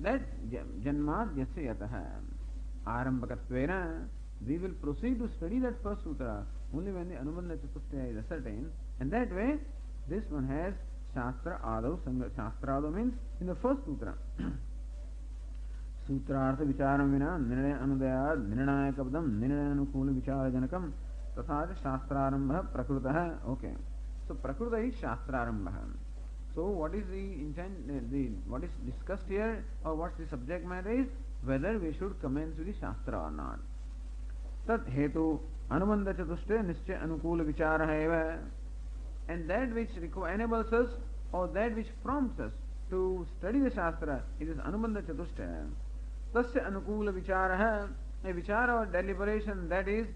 that janmadyasya yatah arambhakatvena, we will proceed to study that first sutra only when the Anubandha Chatushtaya is ascertained, and that way this one has Shastra Adav Sangha. Shastra Adav means in the first sutra. सूत्रार्थ विचारम विना निर्णय अनुदयाद निर्णायक पदम निर्णय अनुकूल विचार जनकम तथा शास्त्रारंभ प्रकृतः. Okay, so prakrita is shastrarambha. So what is the intent, what is discussed here, or what's the subject matter is whether we should commence with the shastra or not. Tat hetu anubandha chatushte nischay anukula vichara eva, and that which enables us or that which prompts us to study the shastra, it is anubandha chatushte. Tasya anukula vichara, a vichara or deliberation that is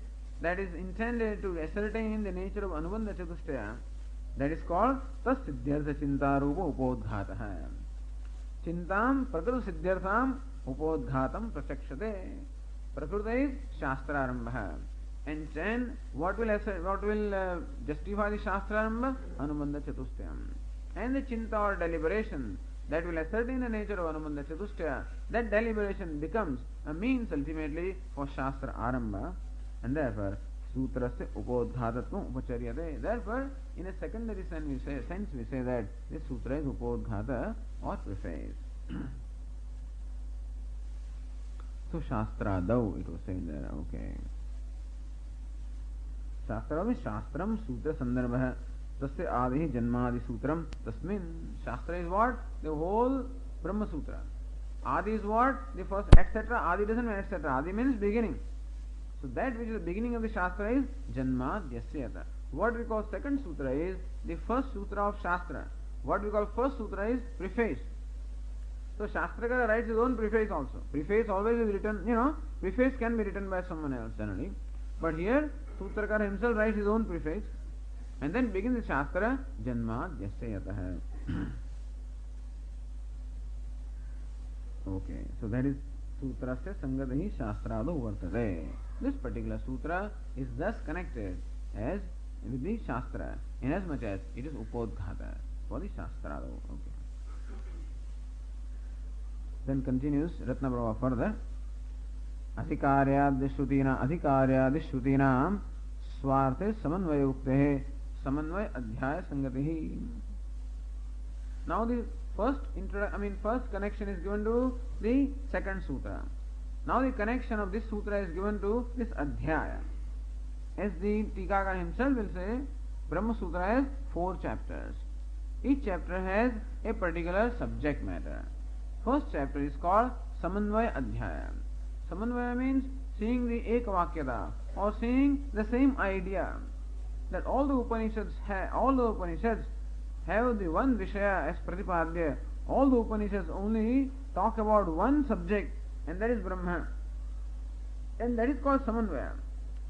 intended to ascertain the nature of anubandha chatushtaya, that is called tas siddhyartha chinta rupa upodghata. Chintam prakriti siddhyartham upodghatam prachakshate. Prakriti is shastrarambha, and then what will justify the shastrarambha? Anubandha chatushtayam. And the chinta or deliberation that will ascertain the nature of Anubandha Chatushtaya, that deliberation becomes a means ultimately for Shastra Arambha, and therefore Sutrasya Upodghatatvam Upacharyate. Therefore, in a secondary sense we say that this Sutra is Upodghata or preface. So Shastra Dau, it was saying there, okay. Shastra means Shastram Sutra Sandarbha. Tasya Adi Janmadi Sutram. Tasmin. Shastra is what? The whole Brahma Sutra. Adi is what? The first, etc. Adi doesn't mean etc. Adi means beginning. So that which is the beginning of the Shastra is Janmadyasya. What we call second Sutra is the first Sutra of Shastra. What we call first Sutra is preface. So Shastrakara writes his own preface also. Preface always is written, preface can be written by someone else generally. But here, Sutrakara himself writes his own preface. And then begins the Shastra, Janmadyasya yatah. Okay, so that is Sutrasya Sangadahi Shastrado Vartate. This particular sutra is thus connected as with the Shastra, inasmuch as it is Upodghata for the Shastrado. Okay. Then continues Ratnaprabha further. Adhikaryadishrutinam swarte samanvayuktehe Samanvay Adhyaya Sangatihi. Now the first connection is given to the second sutra. Now the connection of this sutra is given to this Adhyaya. As the Tikakara himself will say, Brahma Sutra has 4 chapters. Each chapter has a particular subject matter. First chapter is called Samanvay Adhyaya. Samanvaya means seeing the Ekavakyata, or seeing the same idea. That all the Upanishads have the one Vishaya as Pratipadya. All the Upanishads only talk about one subject, and that is Brahma. And that is called Samanvaya.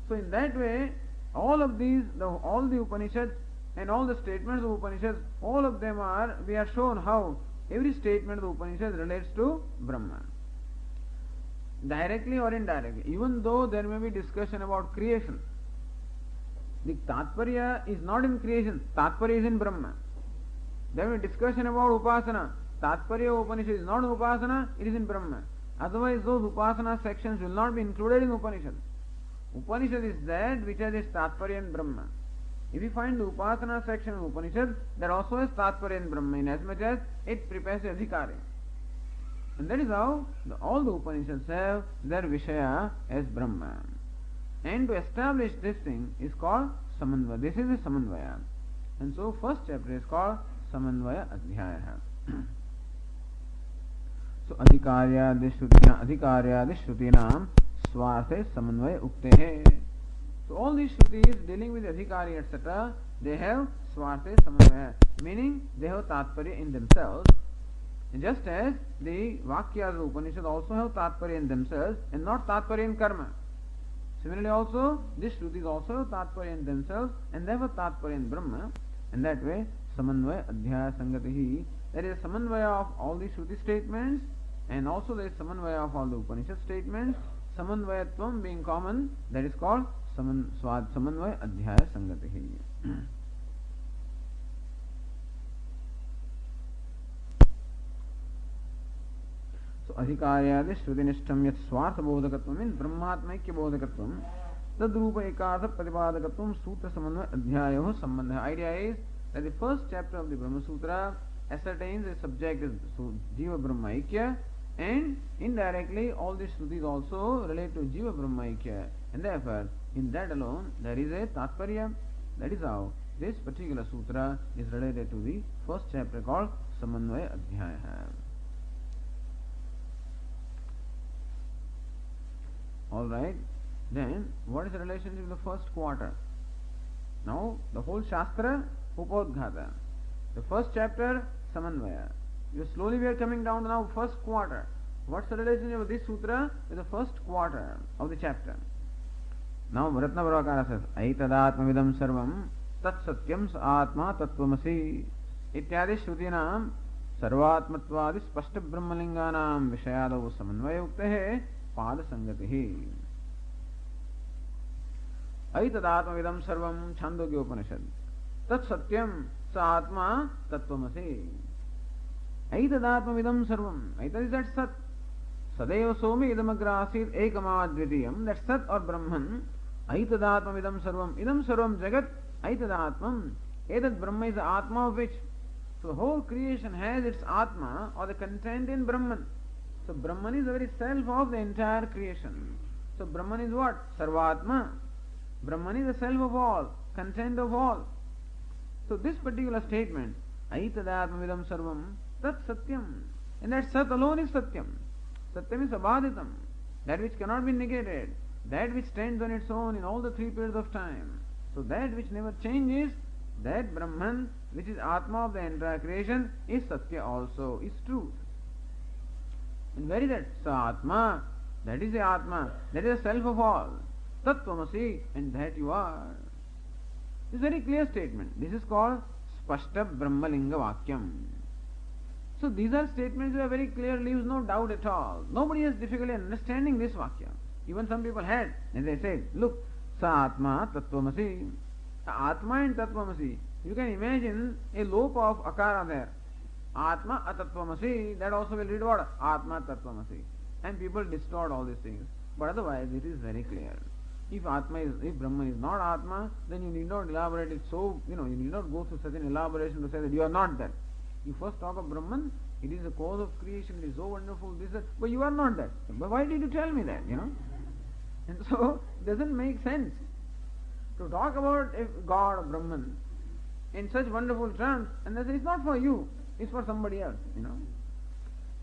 So in that way, all the Upanishads and all the statements of Upanishads, all of them we are shown how every statement of the Upanishads relates to Brahma. Directly or indirectly. Even though there may be discussion about creation, the Tatparya is not in creation, Tatparya is in Brahma. There will be discussion about Upasana. Tatparya Upanishad is not Upasana, it is in Brahma. Otherwise those Upasana sections will not be included in Upanishad. Upanishad is that which has its Tatparya in Brahma. If you find the Upasana section of Upanishad, that also has Tatparya in Brahma, in as much as it prepares the Adhikari. And that is how all the Upanishads have their Vishaya as Brahma. And to establish this thing is called Samanvaya. This is the Samanvaya. And so first chapter is called Samanvaya Adhyaya. So Adhikaryadishrutinam Swarte Samanvaya Uktehe. So all these Shrutis dealing with Adhikari etc., they have Swarte Samanvaya, meaning they have Tatparya in themselves. And just as the Vakyas of Upanishad also have Tatparya in themselves and not Tatparya in Karma. Similarly also, these Shrutis also have Tatparya in themselves and they have Tatparya in Brahma. And that way, Samanvaya Adhyaya Sangatihi, there is a Samanvaya of all the Shruti statements and also there is Samanvaya of all the Upanishad statements. Samanvayatvam being common, that is called Samanvaya Adhyaya Sangatihi. So अधिकार्यादि श्रुतिनिष्ठम यत् स्वार्थ बोधकत्व means ब्रह्मात्मैक्य बोधकत्व तद्रूप एकार्थ प्रतिपादकत्व सूत्र समन्वय अध्यायो संबंध. Idea is that the first chapter of the Brahma Sutra ascertains the subject is Jiva Brahma Aikya, and indirectly all the Shrutis also relate to Jiva Brahma Aikya, and therefore in that alone there is a Tatparya. That is how this particular sutra is related to the first chapter called Samanvaya Adhyaya. Alright, then what is the relationship with the first quarter? Now the whole Shastra Upodghata. The first chapter Samanvaya. Slowly we are coming down to now first quarter. What's the relationship of this sutra with the first quarter of the chapter? Now Ratna Bhavakara says, Aitadatmavidam sarvam tat satyam sa atma tattvamasi ityadi shrutinam sarvatmatvadi spashta brahmalinganam vishayadav samanvaya uktehe pada sangatihi. Aitadatmavidam sarvam Chandogya Upanishad tat satyam sa atma tattvamasi. Aitadatmavidam sarvam. Aita is that sat. Sadeva somi idamagrasid ekamavadvitiyam. That sat or Brahman. Aitadatmavidam sarvam. Idam sarvam jagat aitadatmam. Etat Brahma is the Atma of which. So the whole creation has its Atma or the content in Brahman. So Brahman is the very self of the entire creation. So Brahman is what? Sarvatma. Brahman is the self of all, content of all. So this particular statement, Aitadatmavidam sarvam, tat satyam. And that sat alone is satyam. Satyam is abhaditam, that which cannot be negated, that which stands on its own in all the three periods of time. So that which never changes, that Brahman, which is Atma of the entire creation, is Satya also, is truth. And where is that? Sa Atma, that is the Atma, that is the self of all. Tattvamasi, and that you are. This is a very clear statement. This is called Spashta Brahmalinga Vakyam. So these are statements that are very clear, leaves no doubt at all. Nobody has difficulty in understanding this Vakya. Even some people had, and they said, look, Sa Atma Tattvamasi. Atma and Tattvamasi. You can imagine a lope of Akara there. Atma Atattvamasi, that also will read what? Atma Tattvamasi. And people distort all these things. But otherwise it is very clear. If Brahman is not Atma, then you need not elaborate it so, you need not go through such an elaboration to say that you are not that. You first talk of Brahman, it is the cause of creation, it is so wonderful, this, that, but you are not that. But why did you tell me that, And so, it doesn't make sense to talk about a God or Brahman in such wonderful terms, and they say it's not for you, it's for somebody else,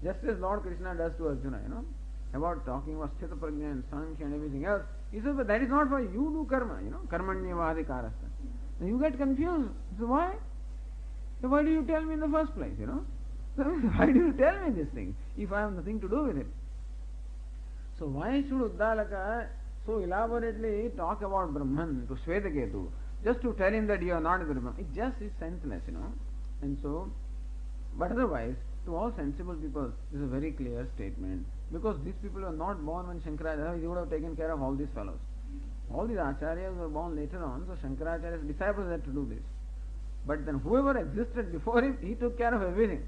Just as Lord Krishna does to Arjuna, about talking about Sthita Prajna and Sankhya and everything else. He says, but that is not for you do karma, Karmanyavadikarastha. Then you get confused. So why? So why do you tell me in the first place, So why do you tell me this thing if I have nothing to do with it? So why should Uddalaka so elaborately talk about Brahman to Shvetaketu, just to tell him that you are not the Brahman? It just is senseless, And so, but otherwise, to all sensible people, this is a very clear statement. Because these people were not born when Shankaracharya, he would have taken care of all these fellows. All these acharyas were born later on, so Shankaracharya's disciples had to do this. But then whoever existed before him, he took care of everything.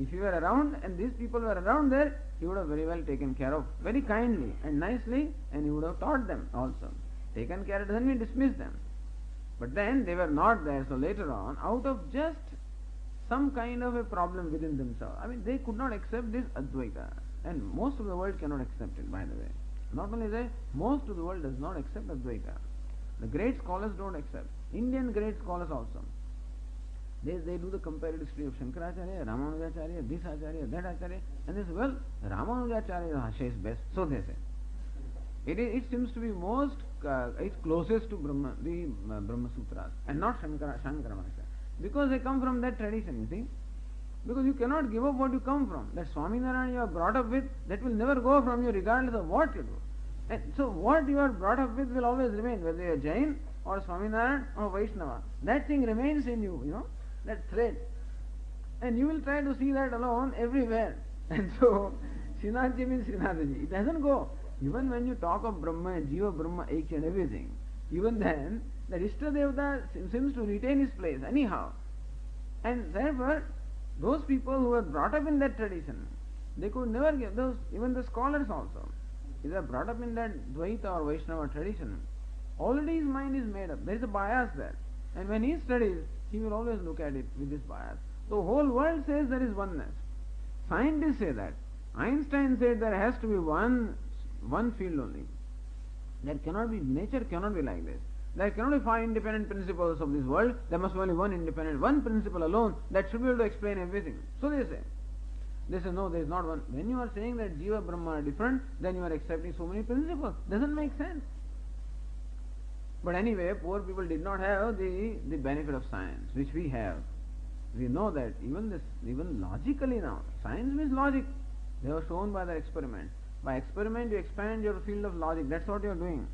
If you were around and these people were around there, he would have very well taken care of very kindly and nicely, and he would have taught them also. Taken care doesn't mean dismiss them. But then they were not there, so later on, out of just some kind of a problem within themselves, they could not accept this Advaita. And most of the world cannot accept it, by the way. Not only that, most of the world does not accept Advaita. The great scholars don't accept. Indian great scholars also. They do the comparative history of Shankaracharya, Ramanujacharya, this Acharya, that Acharya, and they say, well, Ramanujacharya's Bhashya is best, so they say. It seems to be most, it's closest to the Brahma Sutras, and not Shankara Bhashya. Because they come from that tradition, you see. Because you cannot give up what you come from. That Swaminarayan you are brought up with, that will never go from you regardless of what you do. And so what you are brought up with will always remain, whether you are Jain or Swaminarayan or Vaishnava. That thing remains in you, that thread. And you will try to see that alone everywhere. And so, Srinathji means Srinathji. It doesn't go. Even when you talk of Brahma, Jiva, Brahma, Aikya and everything, even then, the Ishtadevata seems to retain his place anyhow. And therefore, those people who were brought up in that tradition, They could never get those, even the scholars also. If they are brought up in that Dvaita or Vaishnava tradition, already his mind is made up. There is a bias there. And when he studies, he will always look at it with this bias. The whole world says there is oneness. Scientists say that. Einstein said there has to be one field only. There cannot be, nature cannot be like this. There cannot be 5 independent principles of this world. There must be only one principle alone that should be able to explain everything. So they say. They say, no, there is not one. When you are saying that Jiva, Brahma are different, then you are accepting so many principles. Doesn't make sense. But anyway, poor people did not have the benefit of science, which we have. We know that even logically now, science means logic. They were shown by their experiment. By experiment, you expand your field of logic. That's what you are doing.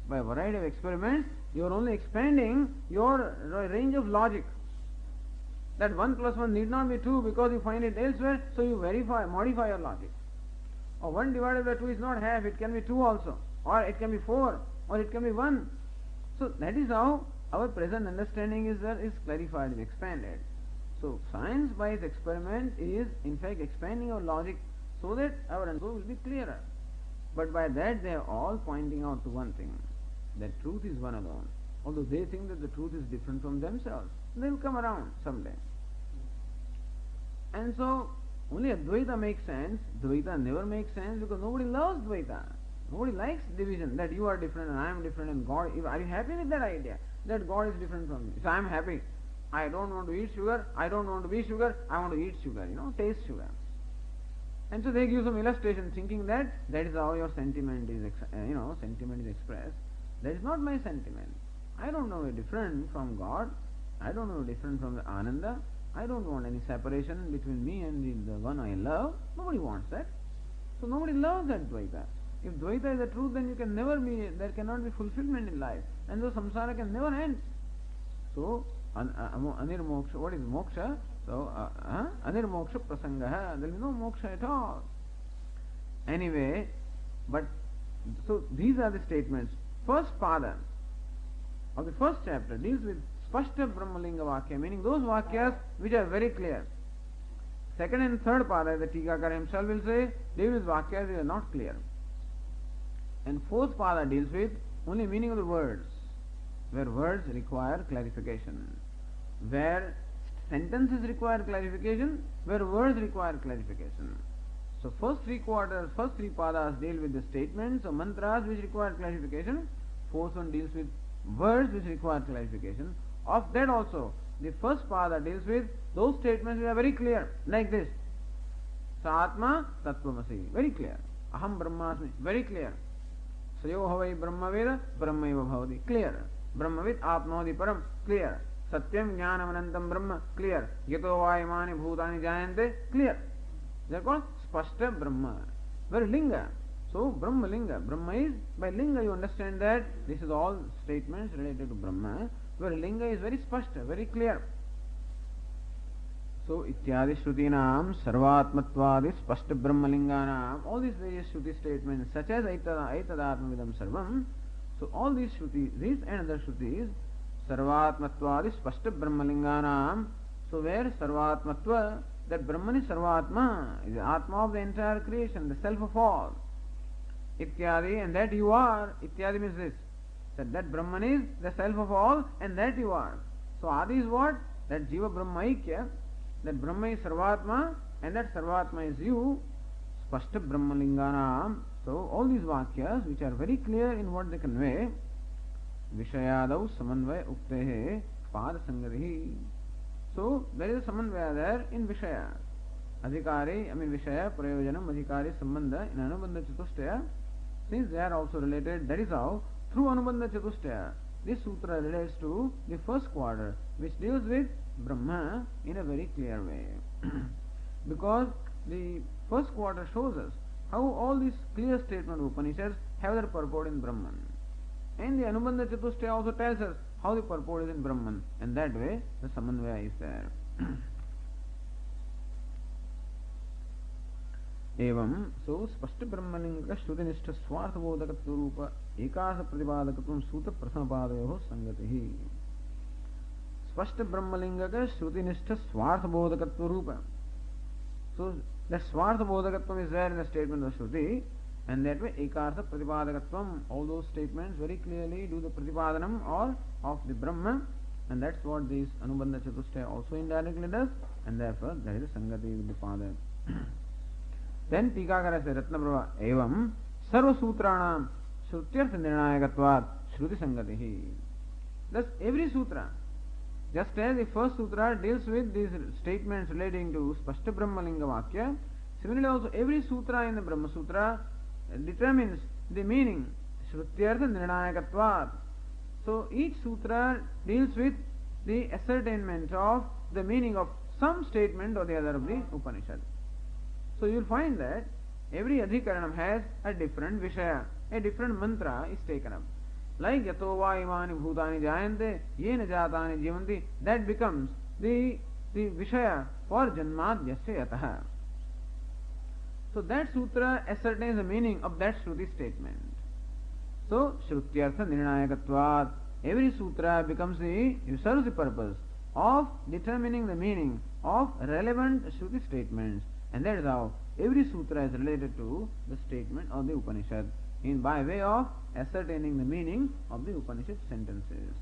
By a variety of experiments, you are only expanding your range of logic. That 1 plus 1 need not be 2 because you find it elsewhere, so you modify your logic. Or 1 divided by 2 is not half, it can be 2 also. Or it can be 4, or it can be 1. So that is how our present understanding is clarified, is expanded. So science by its experiment is in fact expanding our logic so that our understanding will be clearer. But by that they are all pointing out to one thing, that truth is one alone. Although they think that the truth is different from themselves, they will come around someday. And so only Advaita makes sense. Dvaita never makes sense because nobody loves Dvaita. Nobody likes division, that you are different and I am different and God. Are you happy with that idea? That God is different from me. So I am happy. I don't want to eat sugar. I don't want to be sugar. I want to eat sugar. Taste sugar. And so they give some illustration, thinking that is how your sentiment is, expressed. That is not my sentiment. I don't know a different from God. I don't know a different from the Ananda. I don't want any separation between me and the one I love. Nobody wants that. So nobody loves that Dvaita. If Dvaita is the truth, then there cannot be fulfillment in life. And so samsara can never end. So, anirmoksha, what is moksha? So, anirmoksha prasangaha, there is no moksha at all. Anyway, so these are the statements. First pada of the first chapter deals with spashta brahmalinga vakya, meaning those vakyas which are very clear. Second and third pada, the Tikakara himself will say, deal with vakyas which are not clear. And fourth pada deals with only meaning of the words, where words require clarification, where sentences require clarification, where words require clarification. So first three padas deal with the statements or mantras which require clarification. Fourth one deals with words which require clarification. Of that also, the first pada deals with those statements which are very clear, like this. Sa atma tattvamasi, very clear. Aham brahmasmi, very clear. Sayo havai brahmaveda brahmaiva bhavati, clear. Brahmavid apnodi param, clear. Satyam jnanam anantam brahma, clear. Yato vaimani bhutani jayante, clear. They are called spashta brahma. Where linga. So brahma linga. Brahma is, by linga you understand that this is all statements related to Brahma, where linga is very spashta, very clear. So ityadi shrutinam sarvatmatvadi spashta brahmalinganam, all these various shruti statements such as aitadatmavidam sarvam. So all these shrutis, these and other shrutis, sarvatmatvadi spashta brahmalinganam. So where sarvatmatva, that Brahman is sarvatma, is the atma of the entire creation, the self of all. Ityadi, and that you are. Ityadi means this, that Brahman is the self of all and that you are. So Adi is what? That Jiva Brahma Aikya, that Brahma is Sarvatma and that Sarvatma is you. Spashta Brahmalinganam. So all these vakyas which are very clear in what they convey, Vishayadav Samanvaya Uktehe Pada Sangarihi. So there is a Samanvaya there in Vishaya. Adhikari, Vishaya, Prayojanam, Adhikari, Sambandha, in Anubandha Chatushtaya, since they are also related, that is how, through Anubandha Chatushtaya, this sutra relates to the first quarter, which deals with Brahma in a very clear way. Because the first quarter shows us how all these clear statements of Upanishads have their purport in Brahman. And the Anubandha Chatushtaya also tells us how the purport is in Brahman, and that way the Samanvaya is there. एवं सो स्पष्ट ब्रह्मलिंग श्रुतिनिष्ठ स्वार्थबोधकत्व रूप एकास प्रतिपादकत्व सूत प्रथम पादयोः संगति ही. स्पष्ट ब्रह्मलिंग श्रुतिनिष्ठ स्वार्थबोधकत्व रूप. So That Swartha Bodhakatvam is there in the statement of Shruti, and that way Ekartha Pratipadakatvam, all those statements very clearly do the Pratipadanam or of the Brahma, and that's what this Anubandha Chatushtaya also indirectly does, and therefore there is a Sangati with the Pada. Then Tikakara says Ratnaprabha Evam Sarva Sutranam Shrutyartha Nirnayakatvat Shruti Sangatihi. Thus every sutra, just as the first sutra deals with these statements relating to Spashta Brahmalinga Vakya, similarly also every sutra in the Brahma Sutra determines the meaning Shrutyartha Nirnayakatvat. So each sutra deals with the ascertainment of the meaning of some statement or the other of the Upanishad. So you will find that every Adhikaranam has a different Vishaya, a different mantra is taken up. Like Yato va imani bhutani jayante, yena jatani jivanti, that becomes the Vishaya for Janmadhyasya yataha. So that sutra ascertains the meaning of that Shruti statement. So Shrutyartha Nirnayakatvat, every sutra becomes serves the purpose of determining the meaning of relevant Shruti statements, and that is how every sutra is related to the statement of the Upanishad by way of ascertaining the meaning of the Upanishad sentences.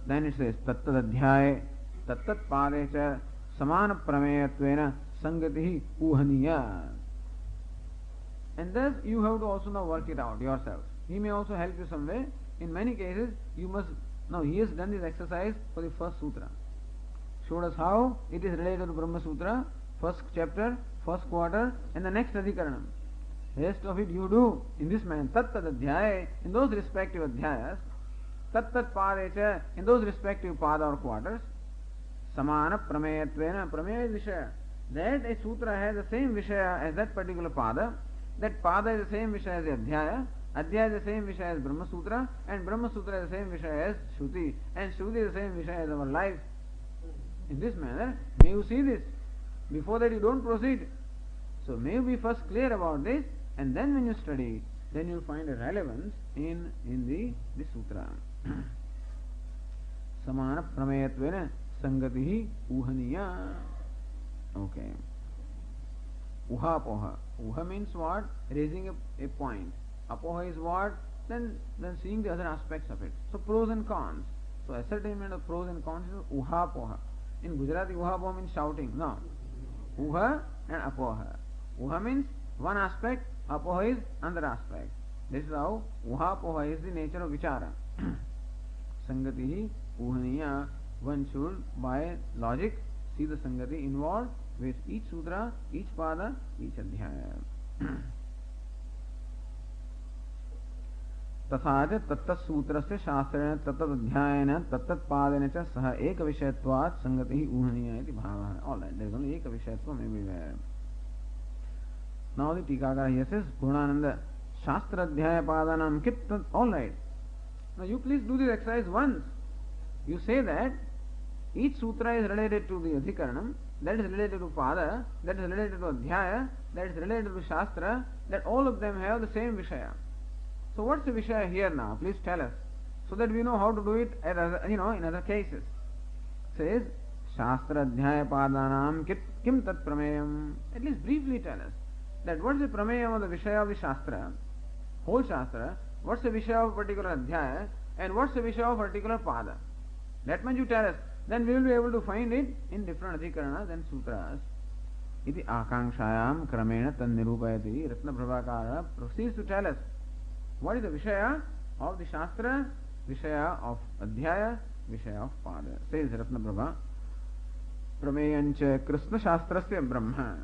Then it says Tattadadhyaya Tattat Padecha Samana Prameyatvena Sangatihi Uhaniya. And thus you have to also now work it out yourself. He may also help you some way. In many cases you must, now he has done this exercise for the first sutra. Showed us how it is related to Brahma Sutra, first chapter, first quarter, and the next Adhikaranam. Rest of it you do in this manner. Tattadadhyaya, in those respective adhyayas, Tattat Padecha, in those respective pada or quarters, Samana Prameyatvena, Prameya is Vishaya. That a sutra has the same Vishaya as that particular pada, that pada is the same Vishaya as the adhyaya, adhyaya is the same Vishaya as Brahma Sutra, and Brahma Sutra is the same Vishaya as Shruti, and Shruti is the same Vishaya as our life. In this manner, may you see this. Before that you don't proceed. So may you be first clear about this, and then when you study, then you will find a relevance in the sutra. Samana Prameyatvena Sangatihi Uhaniya. Okay. Uhapoha. Uha means what? Raising a point. Apoha is what? Then seeing the other aspects of it. So pros and cons. So ascertainment of pros and cons is Uhapoha. In Gujarati, Uhapoha means shouting. No. Uha and Apoha. Uha means one aspect, Apoha is another aspect. This is how Uhapoha is the nature of Vichara. Sangatihi Uhaniya. One should, by logic, see the Sangati involved with each sutra, each pada, each adhyaya. तथा तत्त सूत्र से शास्त्रेण तत्त अध्यायेन तत्त पादेन च सह एक विषयत्वात् संगति ही ऊहनीय इति भावः. All right, there is only एक विषयत्व everywhere. Now the Tikakara here says Purnananda Shastra Adhyaya Padanam Kit. All right. Now you please do this exercise once. You say that each sutra is related to the Adhikaranam, that is related to Pada, that is related to Adhyaya, that is related to Shastra, that all of them have the same Vishaya. So what's the Vishaya here now? Please tell us, so that we know how to do it in other cases. Says Shastra Adhyaya Padanam Kim Tat Prameyam. At least briefly tell us that what's the Prameyam of the Vishaya of the Shastra, whole Shastra, what's the Vishaya of a particular Adhyaya, and what's the Vishaya of a particular Pada. That much you tell us. Then we will be able to find it in different Adhikaranas and Sutras. Iti Akankshayam Kramena Tan Nirupayati. Ratna Prabhakara proceeds to tell us what is the Vishaya of the Shastra, Vishaya of Adhyaya, Vishaya of Pada. Says Ratna Prabha, Prameyancha Krishna Shastrasya Brahma.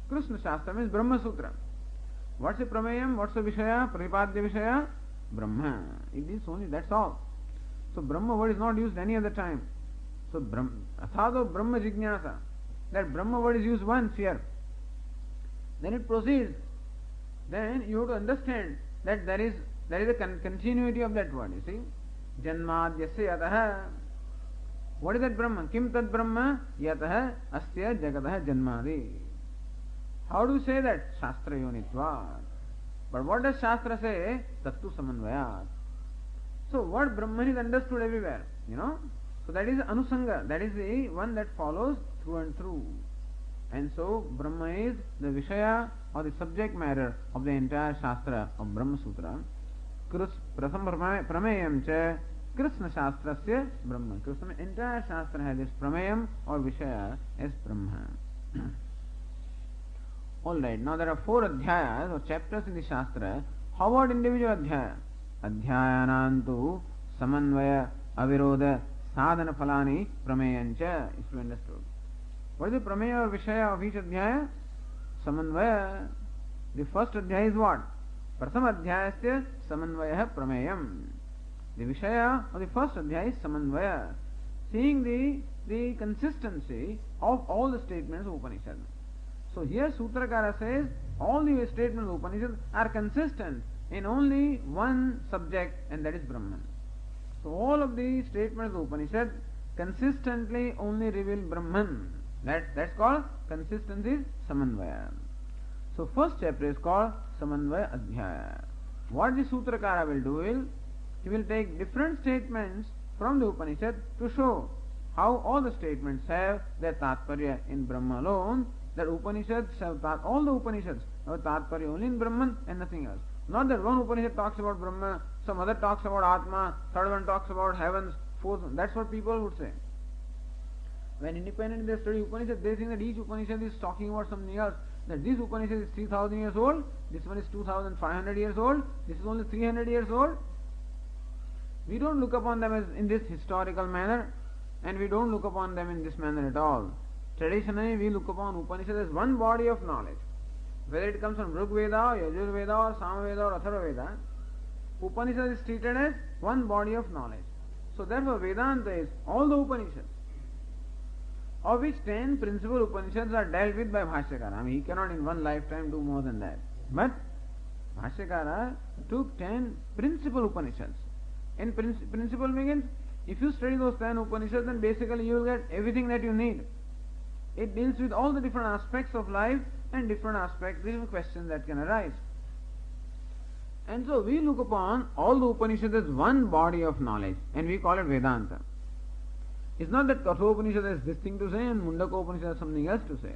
Krishna Shastra means Brahma Sutra. What's the Prameyam? What's the Vishaya? Pratipadya Vishaya? Brahma. It is only, that's all. So Brahma word is not used any other time. So Athado Brahma Jignasa. That Brahma word is used once here. Then it proceeds. Then you have to understand that there is a continuity of that word. You see, Janmadyasya yataha. What is that Brahma? Kim tad Brahma yataha asya jagataha janmadi. How do you say that? Shastra yonitvat. But what does Shastra say? Tattu samanvayat. So what Brahman is understood everywhere. So that is Anusanga, that is the one that follows through and through. And so Brahma is the Vishaya or the subject matter of the entire Shastra of Brahma Sutra. Prasam Prameyam cha Krishna Shastrasya Brahma. Krishna entire Shastra has this Prameyam or Vishaya as Brahma. Alright, now there are 4 adhyayas or chapters in the Shastra. How about individual adhyaya? Adhyayanantu Samanvaya Aviroda Sadhana Phalani Prameyancha is to be understood. What is the Prameya or Vishaya of each adhyaya? Samanvaya. The first adhyaya is what? Prasam adhyayasya Samanvaya Prameyam. The Vishaya of the first adhyaya is Samanvaya. Seeing the consistency of all the statements of Upanishad. So here Sutrakara says all the statements of Upanishad are consistent in only one subject, and that is Brahman. So all of the statements of Upanishad consistently only reveal Brahman. That's called consistency Samanvaya. So first chapter is called Samanvaya Adhyaya. What the Sutrakara will do is, he will take different statements from the Upanishad to show how all the statements have their Tatparya in Brahma alone. That Upanishads have all the Upanishads have Tatparya only in Brahman and nothing else. Not that one Upanishad talks about Brahma, some other talks about Atma, third one talks about heavens, fourth one. That's what people would say. When independently they study Upanishad, they think that each Upanishad is talking about something else. That this Upanishad is 3000 years old, this one is 2500 years old, this is only 300 years old. We don't look upon them as in this historical manner, and we don't look upon them in this manner at all. Traditionally, we look upon Upanishad as one body of knowledge. Whether it comes from Rig Veda, or Yajur Veda, or Sama Veda, or Atharva Veda, Upanishad is treated as one body of knowledge. So therefore, Vedanta is all the Upanishads, of which 10 principal Upanishads are dealt with by Bhashyakara. I mean, he cannot in one lifetime do more than that. But Bhashyakara took 10 principal Upanishads. And principle means, if you study those 10 Upanishads, then basically you will get everything that you need. It deals with all the different aspects of life and different aspects, different questions that can arise. And so we look upon all the Upanishads as one body of knowledge, and we call it Vedanta. It's not that Kathopanishad has this thing to say and Mundaka has something else to say.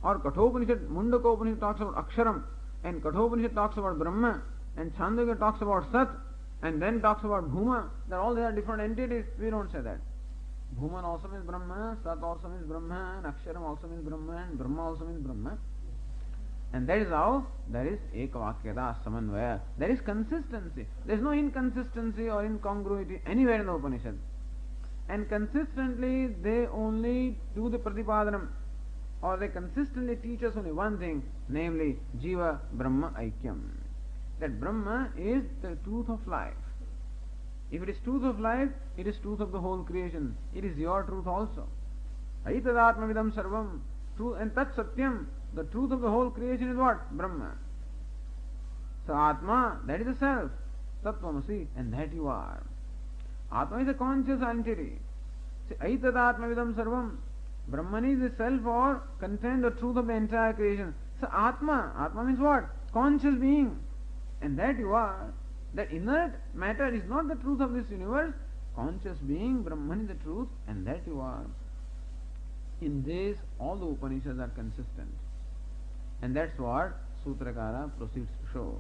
Or Mundaka talks about Aksharam, and Kathopanishad talks about Brahma, and Chandogya talks about Sat, and then talks about Bhuma. That all they are different entities. We don't say that. Bhuman also means Brahma, Sat also means Brahma, and Aksharam also means Brahma, and Brahma also means Brahma. And that is how there is Ekavakyata, Samanvaya. There is consistency. There is no inconsistency or incongruity anywhere in the Upanishad. And consistently they only do the Pratipadanam, or they consistently teach us only one thing, namely Jiva Brahma Aikyam. That Brahma is the truth of life. If it is truth of life, it is truth of the whole creation. It is your truth also. Aitadatma vidam sarvam. Truth and tat satyam. The truth of the whole creation is what? Brahma. So Atma, that is the self. Tattvamasi, and that you are. Atma is a conscious entity. See, Aitadatma vidam sarvam. Brahman is the self or contains the truth of the entire creation. So Atma means what? Conscious being. And that you are. That inert matter is not the truth of this universe. Conscious being, Brahman is the truth, and that you are. In this, all the Upanishads are consistent. And that's what Sutrakara proceeds to show.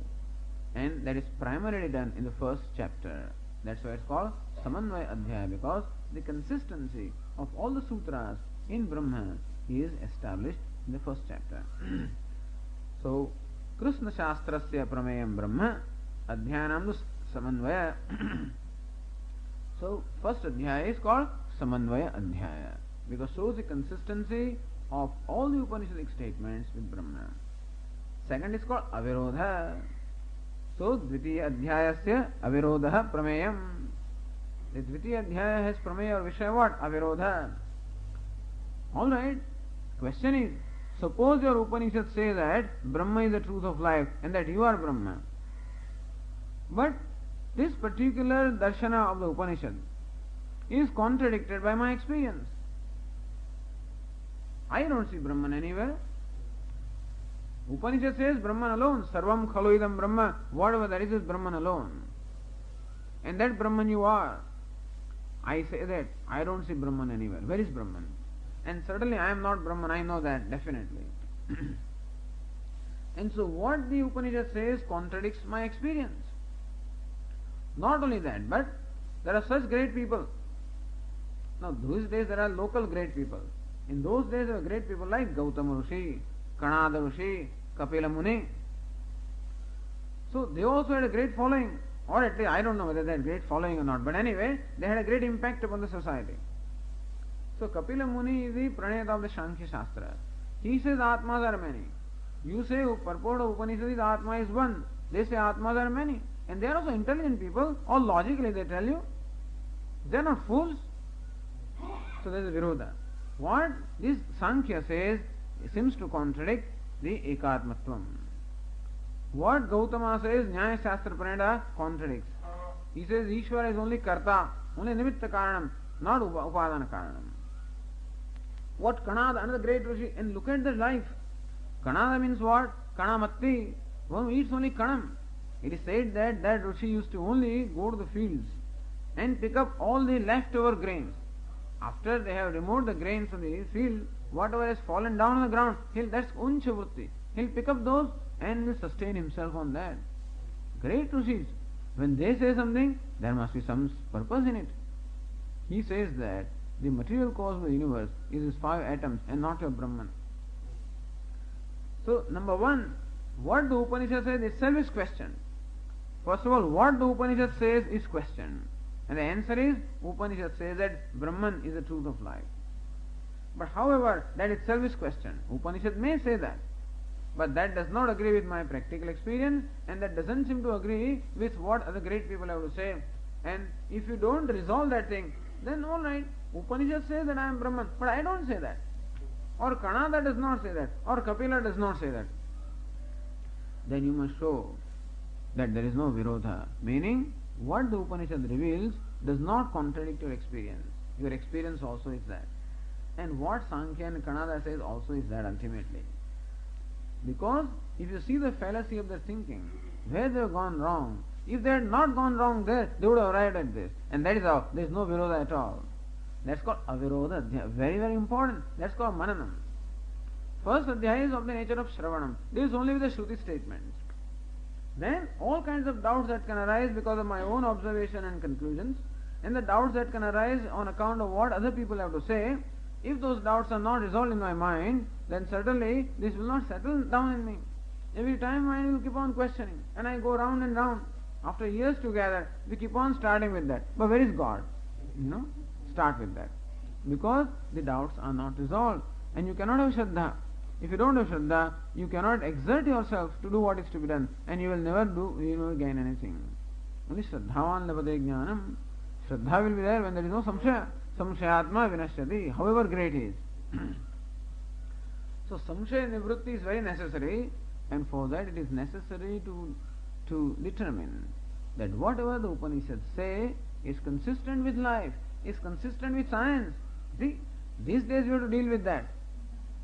And that is primarily done in the first chapter. That's why it's called Samanvaya Adhyaya, because the consistency of all the sutras in Brahma is established in the first chapter. So, Krishna Shastrasya Prameyam Brahma Adhyanam Samanvaya. So, first Adhyaya is called Samanvaya Adhyaya, because shows the consistency of all the Upanishadic statements with Brahma. Second is called Avirodha. So, Dvitiya Adhyayasya Avirodha Prameyam. The Dvitiya Adhyaya has Prameya or Vishaya what? Avirodha. Alright, question is, suppose your Upanishad say that Brahma is the truth of life and that you are Brahma. But this particular darshana of the Upanishad is contradicted by my experience. I don't see Brahman anywhere. Upanishad says Brahman alone, Sarvam Khaloidam Brahma, whatever that is Brahman alone. And that Brahman you are. I say that I don't see Brahman anywhere. Where is Brahman? And certainly I am not Brahman, I know that definitely. And so what the Upanishad says contradicts my experience. Not only that, but there are such great people. Now these days there are local great people. In those days there were great people like Gautama Rishi, Kanada Rishi, Kapila Muni. So they also had a great following. Or at least I don't know whether they had great following or not. But anyway, they had a great impact upon the society. So Kapila Muni is the pranayata of the Sankhya Shastra. He says Atmas are many. You say purport of Upanishad is Atma is one. They say Atmas are many. And they are also intelligent people. All logically they tell you. They are not fools. So there is a Virodha. What this Sankhya says seems to contradict the Ekatmatvam. What Gautama says, Nyaya Shastra Pranayata contradicts. He says Ishvara is only Karta, only Nimitta Karanam, not Upadana Karanam. What Kanada, another great Rishi, and look at their life. Kanada means what? Kanamatti. One who eats only Kanam. It is said that that Rishi used to only go to the fields and pick up all the leftover grains. After they have removed the grains from the field, whatever has fallen down on the ground, that's Uncha Vritti. He'll pick up those and will sustain himself on that. Great Rishis, when they say something, there must be some purpose in it. He says that the material cause of the universe is his 5 atoms and not your Brahman. So, number one, what the Upanishad says itself is questioned. First of all, what the Upanishad says is questioned. And the answer is, Upanishad says that Brahman is the truth of life. But however, that itself is questioned. Upanishad may say that. But that does not agree with my practical experience, and that doesn't seem to agree with what other great people have to say. And if you don't resolve that thing, then alright, Upanishad says that I am Brahman, but I don't say that. Or Kanada does not say that, or Kapila does not say that. Then you must show that there is no Virodha. Meaning, what the Upanishad reveals does not contradict your experience. Your experience also is that. And what Sankhya and Kanada says also is that ultimately. Because if you see the fallacy of their thinking, where they have gone wrong, if they had not gone wrong there, they would have arrived at this. And that is how, there is no Virodha at all. That's called Avirodha. Very, very important. That's called Mananam. First Adhyaya is of the nature of Shravanam. This is only with the Shruti statements. Then all kinds of doubts that can arise because of my own observation and conclusions, and the doubts that can arise on account of what other people have to say, if those doubts are not resolved in my mind, then certainly this will not settle down in me. Every time my mind will keep on questioning, and I go round and round. After years together, we keep on starting with that. But where is God? Start with that. Because the doubts are not resolved. And you cannot have Shraddha. If you don't have Shraddha, you cannot exert yourself to do what is to be done. And you will never gain anything. Only Shraddhavan labhate jnanam. Shraddha will be there when there is no samshaya. Samshayatma vinashyati, however great he is. So samshaya nivrutti is very necessary, and for that it is necessary to determine that whatever the Upanishads say is consistent with life, is consistent with science. See, these days you have to deal with that.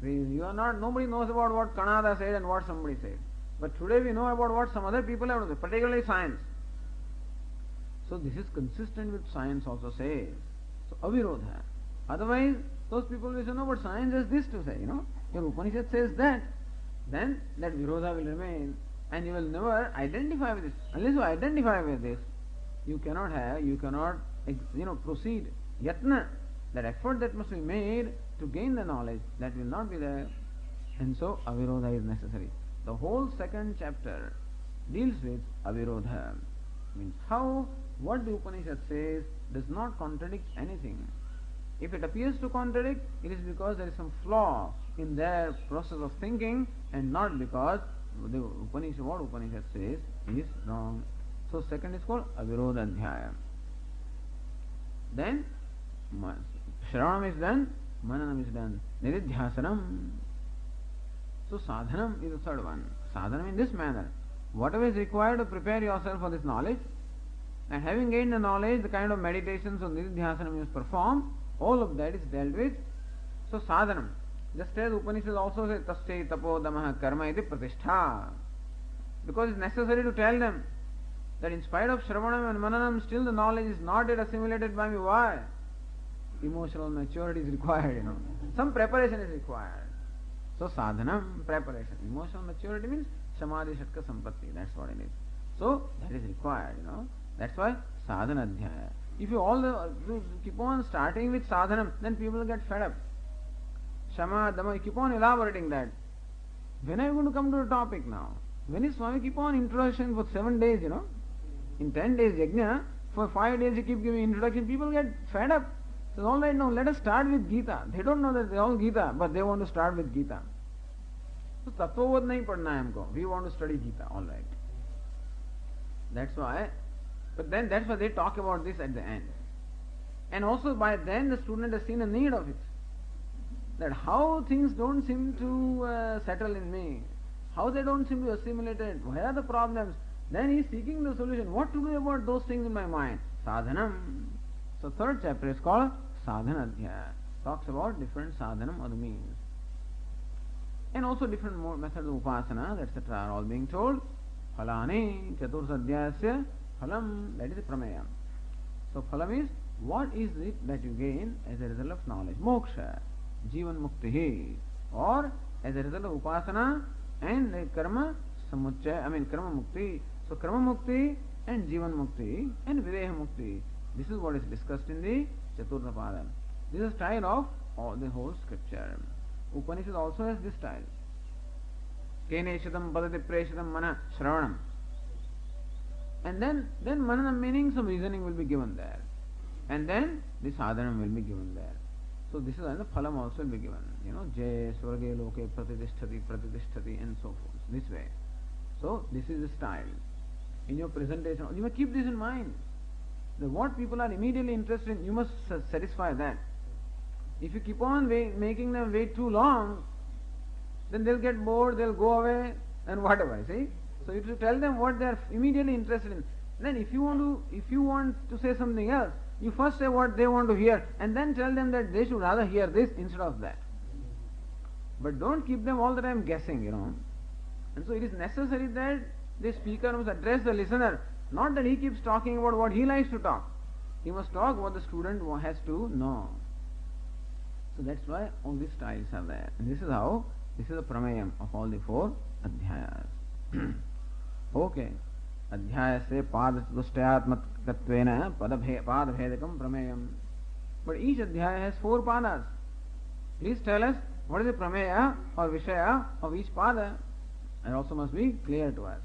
Nobody knows about what Kanada said and what somebody said. But today we know about what some other people have to say, particularly science. So this is consistent with science also says. So avirodha. Otherwise, those people will say, no, but science has this to say, Your Upanishad says that. Then that virodha will remain, and you will never identify with this. Unless you identify with this, you cannot proceed. Yatna, that effort that must be made to gain the knowledge, that will not be there. And so avirodha is necessary. The whole second chapter deals with avirodha. Means how what the Upanishad says does not contradict anything. If it appears to contradict, it is because there is some flaw in their process of thinking, and not because what Upanishad says is wrong. So second is called Avirodha Adhyaya. Then Shravanam is done, Mananam is done, Nididhyasanam. So Sadhanam is the third one. Sadhanam in this manner. Whatever is required to prepare yourself for this knowledge, and having gained the knowledge, the kind of meditations or Nididhyasanam you perform, all of that is dealt with. So Sadhanam. Just as Upanishad also says, Tasya tapo damaha karma iti pratishtha. Because it's necessary to tell them that in spite of Shravanam and Mananam, still the knowledge is not yet assimilated by me. Why? emotional maturity is required, you know. Some preparation is required. So sadhanam, preparation. Emotional maturity means samadhi shatka sampatti. That's what it is. So that is required, you know. That's why sadhana adhyaya. If you keep on starting with sadhanam, then people get fed up. Shama, Dama, you keep on elaborating that. When are you going to come to the topic now? When is Swami keep on introduction for 7 days, you know? In 10 days yajna, for 5 days you keep giving introduction, people get fed up. So all right, now let us start with Gita. They don't know that they all Gita, but they want to start with Gita. So Tattvabodh nahi padna hai humko. We want to study Gita, all right. That's why, but then that's why they talk about this at the end. And also by then the student has seen a need of it. That how things don't seem to settle in me, how they don't seem to assimilate it, where are the problems? Then he is seeking the solution. What to do about those things in my mind? Sadhanam. So third chapter is called Sadhana Adhyaya. Talks about different sadhanam or the means. And also different more methods of upasana, etc. are all being told. Phalani chatursadhyasya phalam, that is a prameya. So phalam is, what is it that you gain as a result of knowledge? Moksha, jivan mukti, or as a result of upasana and karma samuchaya, karma mukti. So karma mukti and jivan mukti and videha mukti. This is what is discussed in the Chaturtha Pada. This is the style of all the whole scripture. Upanishad also has this style. Keneshadam padati preshadam mana shravanam. And then mananam meaning some reasoning will be given there. And then the sadhanam will be given there. So this is, and the phalam also will be given. You know, jay, swarge, loke, pratitishthati, and so forth. This way. So this is the style. In your presentation, you must keep this in mind. That what people are immediately interested in, you must satisfy that. If you keep on making them wait too long, then they'll get bored, they'll go away, and whatever, see? So you have to tell them what they are immediately interested in. Then if you want to say something else, you first say what they want to hear, and then tell them that they should rather hear this instead of that. But don't keep them all the time guessing, you know. And so it is necessary that the speaker must address the listener. Not that he keeps talking about what he likes to talk. He must talk what the student has to know. So that's why all these styles are there. And this is the prameyam of all the 4 adhyayas. Okay. Adhyayase padastyaatmatkattvena padabhedakam prameyam. But each adhyaya has 4 padas. Please tell us what is the prameya or vishaya of each pada. It also must be clear to us.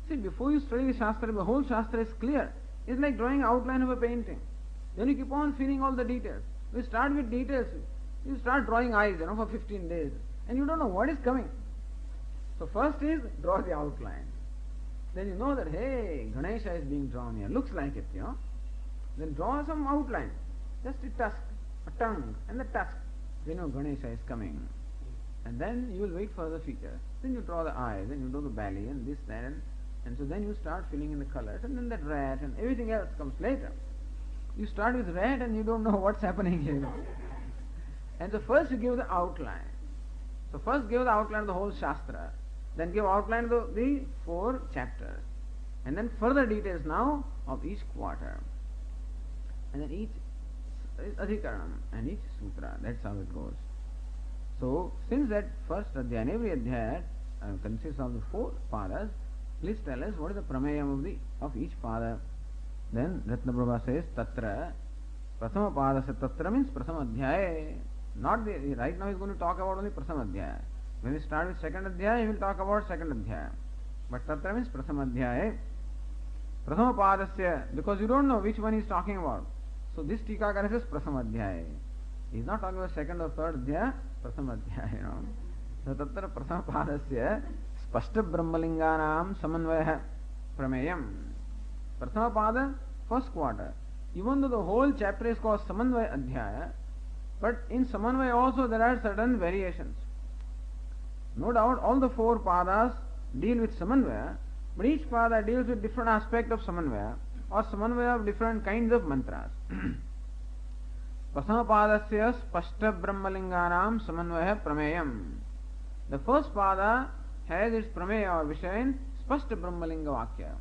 See, before you study the Shastra, the whole Shastra is clear. It's like drawing an outline of a painting. Then you keep on feeling all the details. You start with details. You start drawing eyes, you know, for 15 days. And you don't know what is coming. So first is draw the outline. Then you know that, hey, Ganesha is being drawn here. Looks like it, you know. Then draw some outline. Just a tusk, a tongue, and the tusk. Then you know Ganesha is coming. And then you will wait for the features. Then you draw the eyes, then you do the belly, and this, that, and so then you start filling in the colors, and then that rat and everything else comes later. You start with rat and you don't know what's happening here. You know? And so first you give the outline. So first give the outline of the whole Shastra. Then give outline of the 4 chapters. And then further details now of each quarter. And then each adhikaranam and each sutra. That's how it goes. So since that first adhyaya and every adhyaya consists of the 4 padas, please tell us what is the prameyam of each pada. Then Ratnaprabha says, Tatra, Prasama Padasya, Tatra means Prasama Adhyaya. Not right now he is going to talk about only Prasama Adhyaya. When we start with second Adhyaya, he will talk about second Adhyaya. But Tatra means Prasama Adhyaya. Prasama Padasya, because you don't know which one he is talking about. So this Tikakara says Prasama Adhyaya. He is not talking about second or third Adhyaya, Prasama Adhyaya, you know. So Tatra Prasama Padasya, Spashta Brahmalinganam Samanvaya Prameyam. Prathama Pada, first quarter. Even though the whole chapter is called Samanvaya Adhyaya, but in Samanvaya also there are certain variations. No doubt all the 4 padas deal with Samanvaya, but each pada deals with different aspect of Samanvaya or Samanvaya of different kinds of mantras. Prasama Padasya Spashta Brahmalinganam Samanvaya Prameyam. The first pada has its prameya or vishaya in Spashta Brahmalinga Vakya.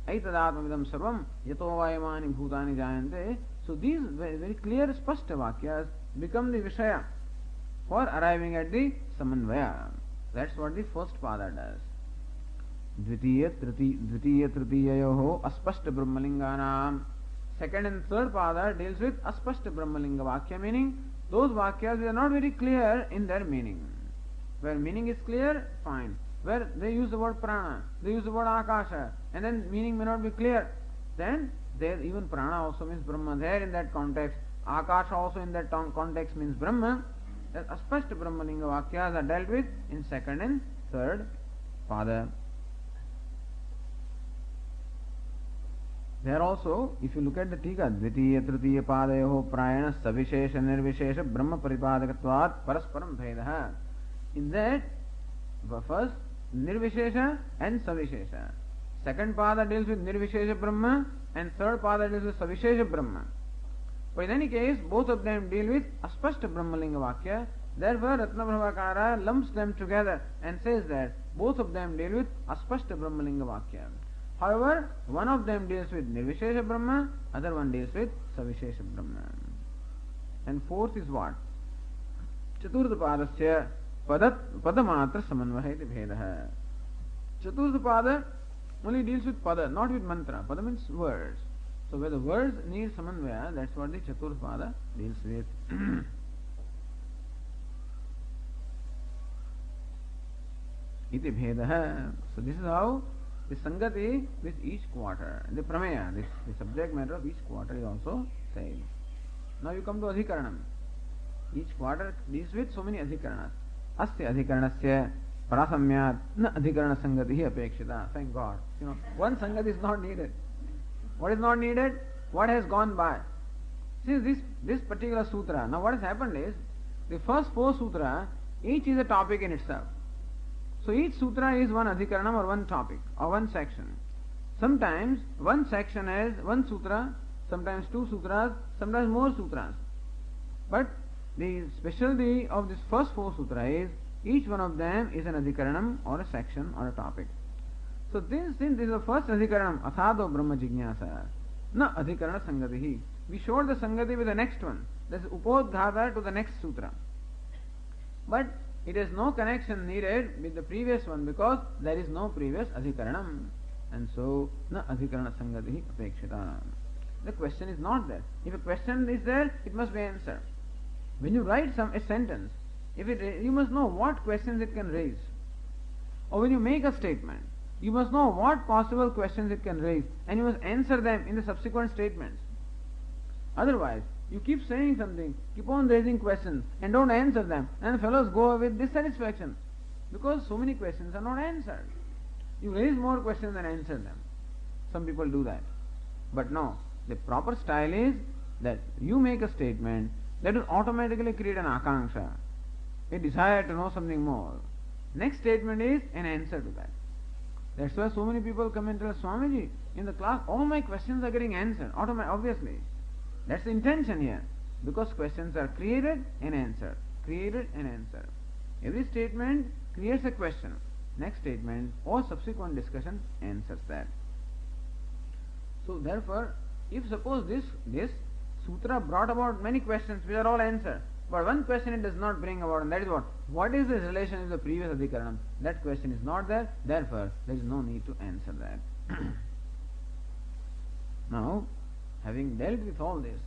Aitadatmamidam sarvam yato vayamani bhutani jayante So these very clear spashta vakyas become the Vishaya for arriving at the Samanvaya. That's what the first pada does. Dvitiya tritiyayoho aspashta brahmalinganam. Second and third pada deals with aspashta brahmalinga vakya, meaning those vakyas are not very clear in their meaning. Where meaning is clear, fine. Where they use the word prana, they use the word akasha, and then meaning may not be clear, then there even prana also means Brahma there in that context. Akasha also in that context means Brahma. That aspashta brahmalinga vakyas are dealt with in second and third pada. There also, if you look at the Tika, Dvitiya Tritiya Padayoho Prayana Savishesha Nirvishesha Brahma Paripadakatvat Parasparam Bhedaha. In that, first Nirvishesha and Savishesha. Second pada deals with Nirvishesha Brahma and third pada deals with Savishesha Brahma. But in any case, both of them deal with Aspashta Brahmalinga Vakya. Therefore, Ratnabhavakara lumps them together and says that both of them deal with Aspashta Brahmalinga Vakya. However, one of them deals with Nirvishesha Brahma, other one deals with Savishesha Brahma. And fourth is what? Chaturtha Padasya Padamatra Samanvaheti Bhedaha. Chaturtha Pada only deals with Pada, not with mantra. Pada means words. So where the words need Samanvaya, that's what the Chaturtha Pada deals with. Iti Bhedaha. So this is how the Sangati with each quarter, the Prameya, the subject matter of each quarter is also said. Now you come to Adhikaranam. Each quarter deals with so many Adhikaranas. Asya Adhikaranasya Prasamyat na Adhikarana Sangatihi Apekshita. Thank God. One Sangati is not needed. What is not needed? What has gone by. Since this particular sutra, now what has happened is, the first four sutra, each is a topic in itself. So each sutra is one adhikaranam or one topic or one section. Sometimes one section has one sutra, sometimes two sutras, sometimes more sutras. But the specialty of this first four sutra is each one of them is an adhikaranam or a section or a topic. So since this is the first adhikaranam, athado brahma jignasa, na adhikarana sangatihi. We showed the sangati with the next one. That is upodghata to the next sutra. But it has no connection needed with the previous one because there is no previous adhikaranam. And so, na adhikarana sangatihi apekshita. The question is not there. If a question is there, it must be answered. When you write a sentence, you must know what questions it can raise. Or when you make a statement, you must know what possible questions it can raise and you must answer them in the subsequent statements. Otherwise, you keep saying something, keep on raising questions and don't answer them, and the fellows go with dissatisfaction because so many questions are not answered. You raise more questions than answer them. Some people do that. But no, the proper style is that you make a statement that will automatically create an akanksha, a desire to know something more. Next statement is an answer to that. That's why so many people come and tell Swamiji, in the class all my questions are getting answered, obviously. That's the intention here. Because questions are created and answered. Created and answered. Every statement creates a question. Next statement or subsequent discussion answers that. So therefore, if suppose this sutra brought about many questions which are all answered, but one question it does not bring about, and that is what? What is the relation with the previous adhikaranam? That question is not there, therefore there is no need to answer that. Now, having dealt with all this,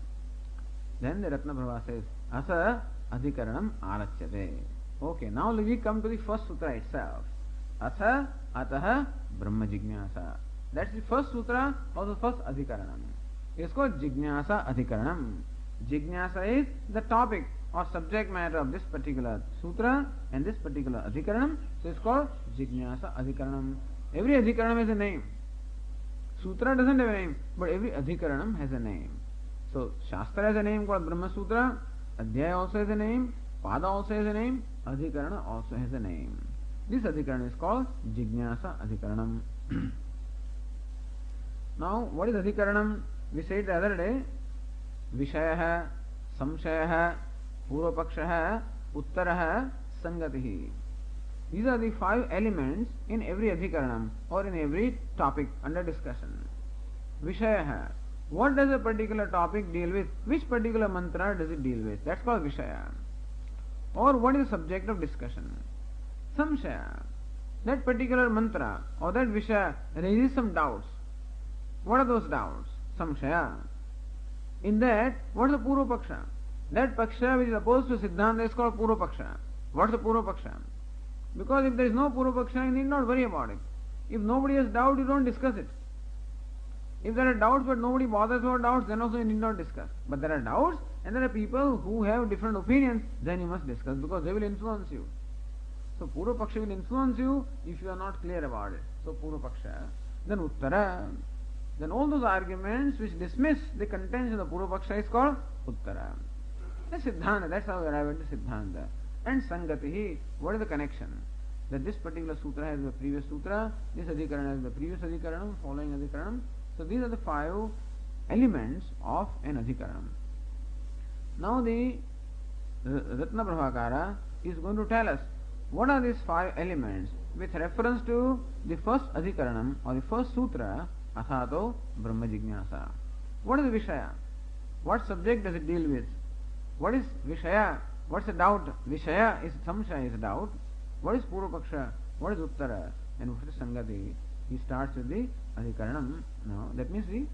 then the Ratnabhava says, Asa adhikaranam arachyate. Okay, now we come to the first sutra itself. Atha ataha brahma jignasa. That's the first sutra of the first adhikaranam. It's called Jignasa Adhikaranam. Jignasa is the topic or subject matter of this particular sutra and this particular adhikaranam. So it's called Jignasa Adhikaranam. Every adhikaranam has a name. Sutra doesn't have a name, but every adhikaranam has a name. So Shastra has a name called Brahma Sutra, Adhyaya also has a name, Pada also has a name, Adhikarana also has a name. This adhikaranam is called Jignasa Adhikaranam. Now, what is adhikaranam? We said the other day, Vishaya, Samshaya, Purvapaksha, Uttara, Sangatihi. These are the 5 elements in every adhikaranam or in every topic under discussion. Vishaya. What does a particular topic deal with? Which particular mantra does it deal with? That's called Vishaya. Or what is the subject of discussion? Samshaya. That particular mantra or that Vishaya raises some doubts. What are those doubts? Samshaya. In that, what is the Purva Paksha? That Paksha which is opposed to Siddhanta is called Purva Paksha. What is the Purva Paksha? Because if there is no Purva Paksha, you need not worry about it. If nobody has doubt, you don't discuss it. If there are doubts but nobody bothers about doubts, then also you need not discuss. But there are doubts and there are people who have different opinions, then you must discuss because they will influence you. So Purva Paksha will influence you if you are not clear about it. So Purva Paksha. Then Uttara. Then all those arguments which dismiss the contention of the Purva Paksha is called Uttara. That's Siddhanta. That's how we arrive at the Siddhanta. And Sangatihi. What is the connection? That this particular sutra has the previous sutra, this adhikarana has the previous adhikaranam, following adhikaranam. So these are the 5 elements of an adhikaranam. Now the Ratna Prabhakara is going to tell us what are these 5 elements with reference to the first adhikaranam or the first sutra, Athato Brahma Jignasa. What is the Vishaya? What subject does it deal with? What is Vishaya? What's the doubt? Vishaya is Samshaya is doubt. What is Purva Paksha? What is Uttara? And what is Sangati? He starts with the Adhikaranam. Now, that means the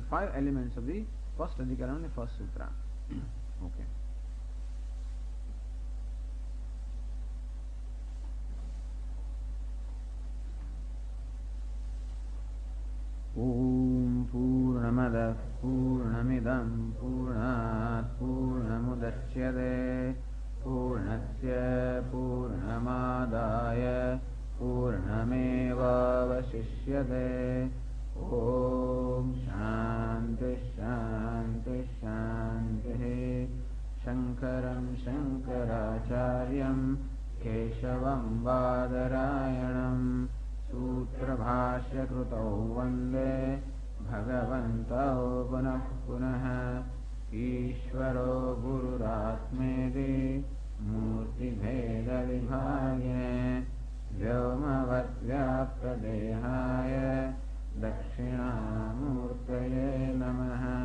5 elements of the first Adhikaranam, the first Sutra. Okay. Om Purnamada Purnamidam Purnat Purnamudachyate Purnasya Purnamadaya Purnameva Vasishyate. Om Shanti Shanti Shanti. Shankaram Shankaracharyam Keshavam Badarayanam Sutrabhashya Krutau Vande Bhagavantau Punah Punah. Ishvaro Gururatmedi Murti Bheda Vibhagine Vyomavad Vyapta Dehaya Dakshinamurtaye Namaha.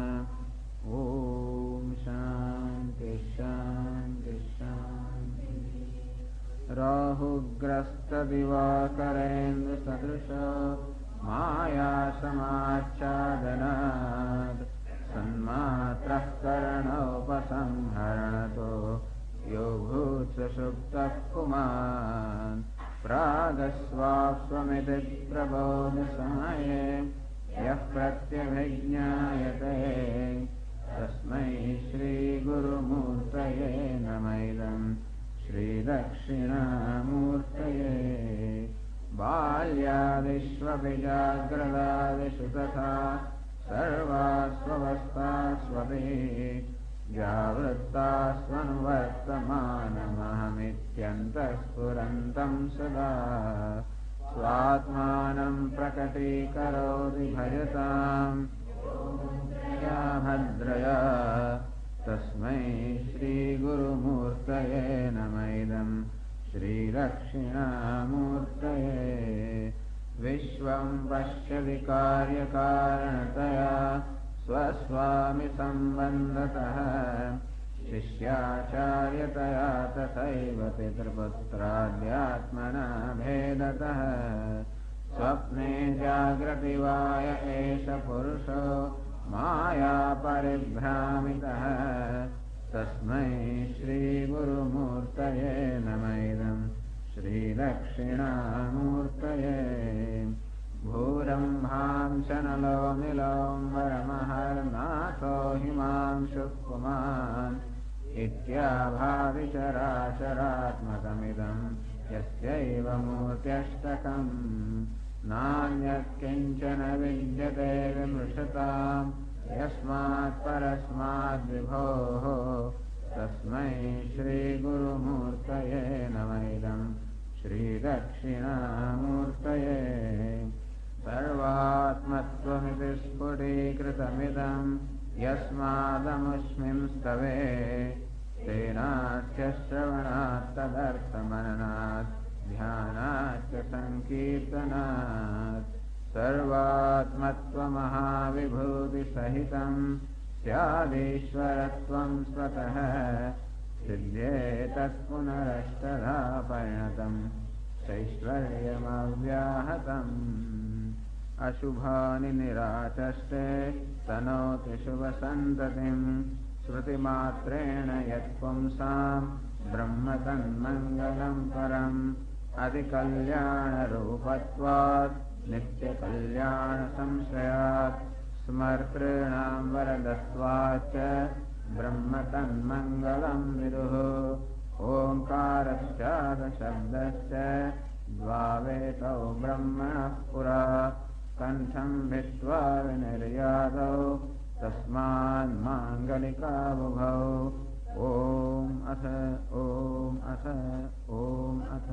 Om Shanti Shanti Shanti. Rahugrasta Divakarendra Sadrisha Maya Samachchadanad Sanmatrah Karanaupasamharanato Yogutsa Suktah Kuman Pragasvapsvamiti Prabodhasamaye Yah Pratyabhijñāyate Tasmai Shri Guru Murtaye Namaidam Shri Dakshinamurtaye. Balyadishvabijagradavishu tatha Sarvasvavastasvapi Javrittasvanuvartamanamahamityantaspurantam sada Svatmanam prakatikaroti bhajatam Ya bhadraya Tasmai Shri Guru Murtaye Namaidam Shri Dakshinamurtaye. Vishvam Pashyati Karyakaranataya Swaswami Sambandhatah Shishyācāryataya tathaiva pitraputradyātmana bhedatah. Swapne jagrati vāya esha purusho māyā paribhrāmitah. Tasmai Shri Guru Murtaye Namaidam Shri Dakshinamurtaye. Bhurambham Shanalo Nilom Varamahar-natho Himamshu Kuman Ityabhavicharacharatmakamidam Yasyaiva Murtyashtakam Nanyat Kinchana Vidyate Vimrishatam Yasmat Parasmat Vibhoho. Tasmai Shri Guru Murtaye Namaidam Shri Dakshinamurtaye. Sarvatmattvamiti sphudikritamidam yasmadamushmim stave tenasya shravanat tadarthamananat dhyanasya sankirtanat सर्वात्मत्वमहाविभूतिसहितं स्यादेश्वरत्वं स्वतः सिद्ध्येतत्पुनरष्टधा परिणतं सैश्वर्यमव्याहतम् अशुभानि निराचष्टे तनोति शुभसन्ततिं श्रुतिमात्रेण यत्पुंसां ब्रह्म तन्मङ्गलं परम् अधिकल्याणरूपत्वात् नित्यकल्याणसंश्रयात् स्मर्तॄणां वरदत्वाच्च ब्रह्म तन्मङ्गलं विदुः ओङ्कारश्चादशब्दश्च द्वावेतौ ब्रह्मणः पुरा कण्ठं भित्त्वा विनिर्यातौ तस्मान्माङ्गलिकाबुभौ ॐ अथ ॐ अथ ॐ अथ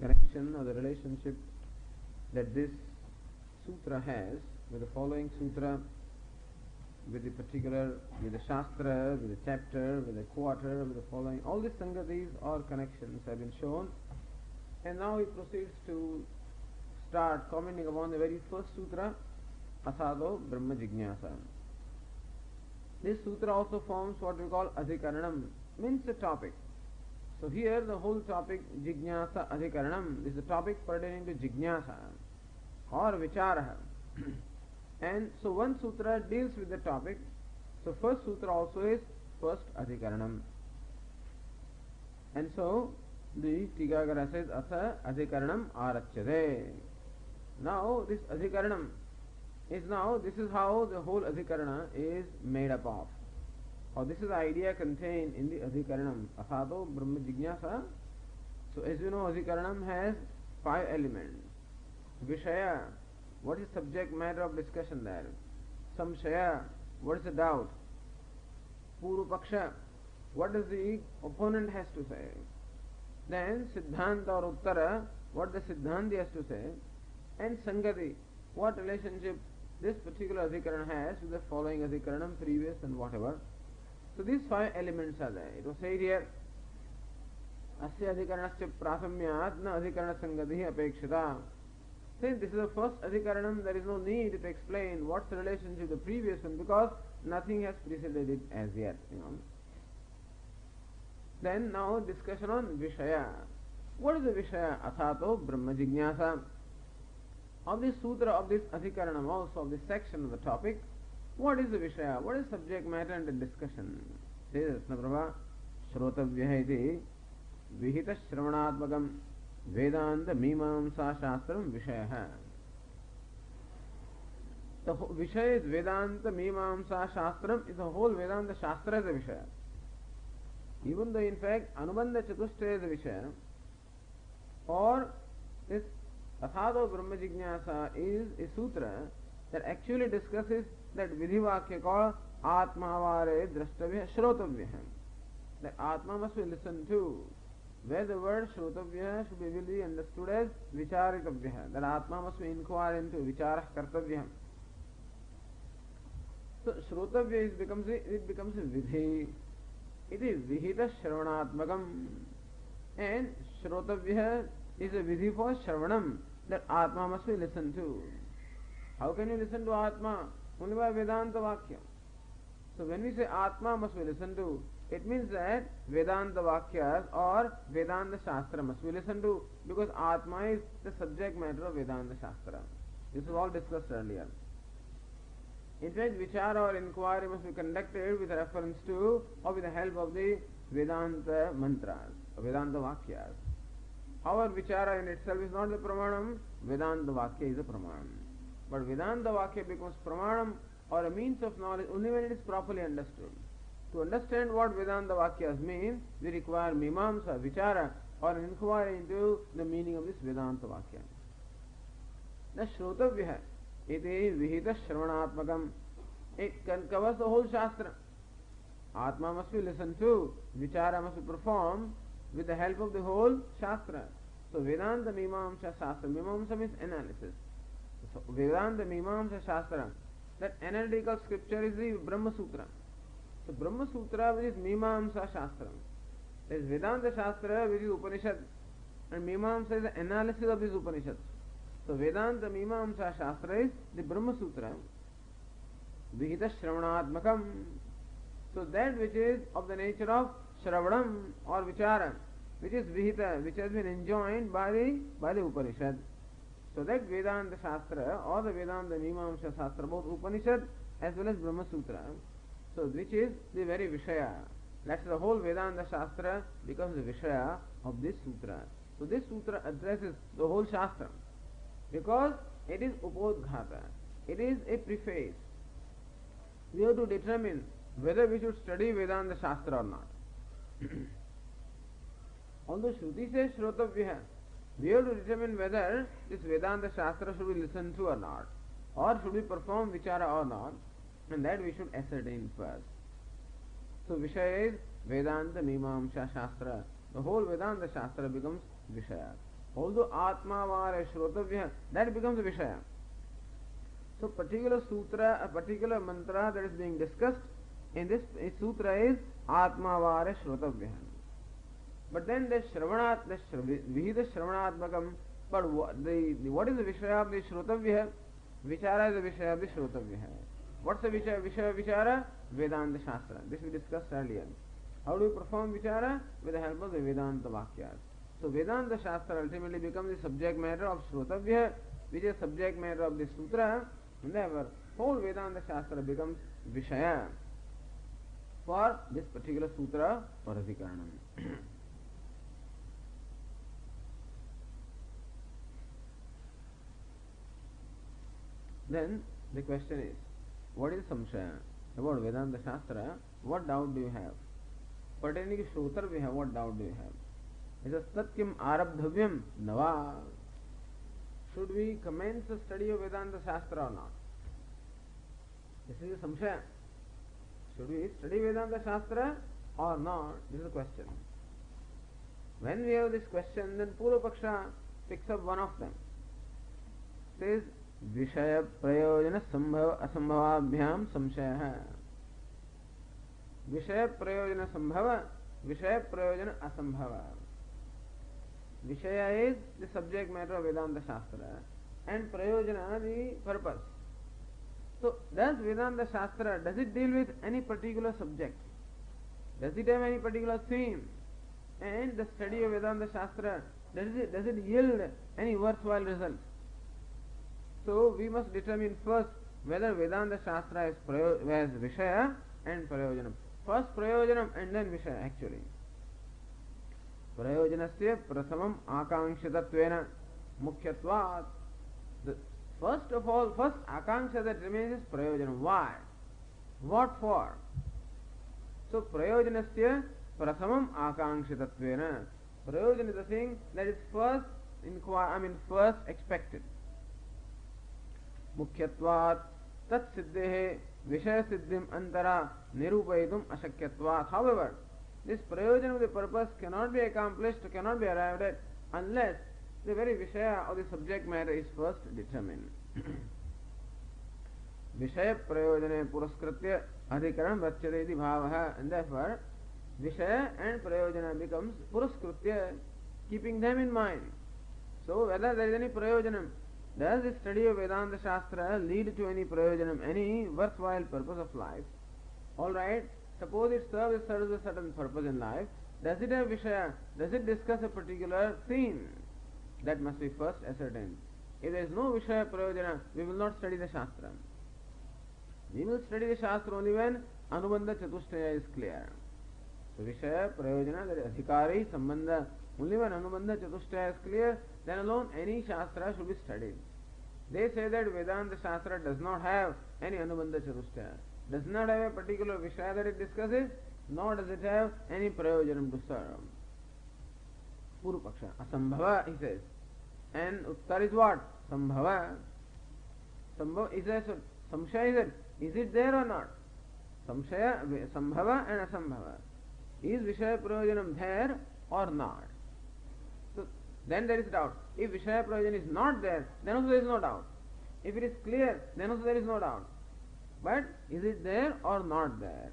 connection or the relationship that this sutra has with the following sutra, with the particular, with the shastra, with the chapter, with the quarter, with the following, all these sangatis or connections have been shown, and now he proceeds to start commenting upon the very first sutra, Asado Brahma Jignasa. This sutra also forms what we call Adhikaranam, means a topic. So here the whole topic Jignasa Adhikaranam is the topic pertaining to Jignasa or Vichara. And so one sutra deals with the topic. So first sutra also is first Adhikaranam. And so the Tigagara says Atha Adhikaranam Arachyade. Now this Adhikaranam is this is how the whole Adhikarana is made up of. Or this is the idea contained in the Adhikaranam, Asado Brahma Jignasa. So as you know, Adhikaranam has 5 elements. Vishaya, what is subject matter of discussion there? Samshaya, what is the doubt? Purupaksha, what does the opponent has to say? Then Siddhanta or Uttara, what the Siddhanti has to say? And Sangati, what relationship this particular Adhikarana has with the following Adhikaranam, previous and whatever. So these 5 elements are there. It was said here, Asya Adhikaranasya Prasamyat na Adhikarana Sangatihi Apekshita. Since this is the first Adhikaranam, there is no need to explain what's the relationship with the previous one, because nothing has preceded it as yet. Then now discussion on Vishaya. What is the Vishaya? Athato Brahma Jignasa. Of this sutra, of this Adhikaranam also, of this section of the topic, what is the Vishaya? What is subject matter and the discussion? Says Ratnaprabha, Shrotavya iti Vihita Shravanatmakam Vedanta Mimamsa Shastram Vishaya. The Vishaya is Vedanta Mimamsa Shastram, is the whole Vedanta Shastra is a Vishaya. Even though in fact Anubandha Chatushta is a Vishaya, or this Athado Brahma Jignasa is a sutra that actually discusses that Vidhivakya called Atmavare Drashtavya Shrotavya. That Atma must be listened to, where the word Shrotavya should be really understood as Vicharitavya. That Atma must be inquired into, Vicharah Kartavya. So Shrotavya becomes a Vidhi. It is Vihita Shravanatmakam. And Shrotavya, is a vidhi for Shravanam, that Atma must be listened to. How can you listen to Atma? Only by Vedanta Vakya. So when we say Atma must be listened to, it means that Vedanta Vakyas or Vedanta Shastra must be listened to, because Atma is the subject matter of Vedanta Shastra. This was all discussed earlier. In fact, vichara or inquiry must be conducted with reference to or with the help of the Vedanta mantras, Vedanta Vakyas. However, vichara in itself is not the pramanam, Vedanta Vakya is a pramanam. But Vedanta Vakya becomes pramanam or a means of knowledge only when it is properly understood. To understand what Vedanta Vakyas mean, we require mimamsa, vichara, or an inquiry into the meaning of this Vedanta Vakya. The Shrotavya, iti vihita shravanatmakam. It covers the whole Shastra. Atma must be listened to, vichara must be performed with the help of the whole Shastra. So Vedanta Mimamsa Shastra, Mimamsa means analysis. So Vedanta Mimamsa Shastra, that analytical scripture is the Brahma Sutra. So Brahma Sutra which is Mimamsa Shastra. There is Vedanta Shastra which is Upanishad, and Mimamsa is the analysis of these Upanishads. So Vedanta Mimamsa Shastra is the Brahma Sutra. Vihita Shravanatmakam. So that which is of the nature of Shravanam or Vichara, which is Vihita, which has been enjoined by the Upanishad. So that Vedanta Shastra or the Vedanta Mimamsa Shastra, both Upanishad as well as Brahma Sutra, so which is the very Vishaya. That's the whole Vedanta Shastra becomes the Vishaya of this Sutra. So this Sutra addresses the whole Shastra because it is Upodghata. It is a preface. We have to determine whether we should study Vedanta Shastra or not. Although Shruti says Shrotavya, we have to determine whether this Vedanta Shastra should be listened to or not, or should we perform Vichara or not, and that we should ascertain first. So Vishaya is Vedanta Mimamsa Shastra. The whole Vedanta Shastra becomes Vishaya. Although Atma Vare Shrotavya, that becomes Vishaya. So particular sutra, a particular mantra that is being discussed in this sutra is Atma Vare Shrotavya. But then the Shravanat, the Vihita Shravanatmakam, but what is the Vishaya of the Shrotavya? Vichara is the Vishaya of the Shrotavya. What's the Vishaya Vichara? Vedanta Shastra. This we discussed earlier. How do we perform Vichara? With the help of the Vedanta Vakyas. So Vedanta Shastra ultimately becomes the subject matter of Shrotavya, which is subject matter of the Sutra, and therefore whole Vedanta Shastra becomes Vishaya for this particular Sutra or Adhikaranam. Then the question is, what is Samshaya? About Vedanta Shastra, what doubt do you have? Pertaining to Shrotarvya, what doubt do you have? It says, Tatkim Arabdhavyam Nava. Should we commence the study of Vedanta Shastra or not? This is a Samshaya. Should we study Vedanta Shastra or not? This is a question. When we have this question, then Purva Paksha picks up one of them. Says, Vishaya Prayojana Sambhava Asambhavabhyam Samshaya. Vishaya Prayojana Sambhava, Vishaya Prayojana Asambhava. Vishaya is the subject matter of Vedanta Shastra and Prayojana the purpose. So does Vedanta Shastra, does it deal with any particular subject? Does it have any particular theme? And the study of Vedanta Shastra, does it yield any worthwhile results? So we must determine first whether Vedanta Shastra has Vishaya and Prayojanam. First Prayojanam and then Vishaya actually. Prayojanasya prasamam akankshitattvena mukhyatvat. First of all, first akanksha that remains is Prayojanam. Why? What for? So Prayojanasya prasamam akankshitattvena. Prayojan is the thing that is first first expected. Mukhyatvat tat siddhehe vishaya siddhim antara nirupayitum ashakyatvat. However, this prayojan of the purpose cannot be accomplished, cannot be arrived at unless the very vishaya or the subject matter is first determined. Vishaya prayojane puraskritya adhikaranam rachyate iti bhavaha. And therefore, vishaya and prayojana becomes puraskritya, keeping them in mind. So whether there is any prayojanam, does the study of Vedanta Shastra lead to any prayojanam, any worthwhile purpose of life? Alright, suppose it serves a certain purpose in life. Does it have Vishaya? Does it discuss a particular theme? That must be first ascertained. If there is no Vishaya Prayojana, we will not study the Shastra. We will study the Shastra only when Anubandha Chatushtaya is clear. So Vishaya Prayojana, that is Adhikari, Sambandha, only when Anubandha Chatushtaya is clear, then alone any Shastra should be studied. They say that Vedanta Shastra does not have any Anubandha Chatushtaya, does not have a particular Vishaya that it discusses, nor does it have any Prayojanam to serve. Puru Paksha, Asambhava, he says. And Uttar is what? Sambhava. Sambhava is a Samshaya is it there or not? Samshaya, Sambhava and Asambhava. Is Vishaya Prayojanam there or not? So then there is doubt. If Vishaya Prayojanam is not there, then also there is no doubt. If it is clear, then also there is no doubt. But is it there or not there?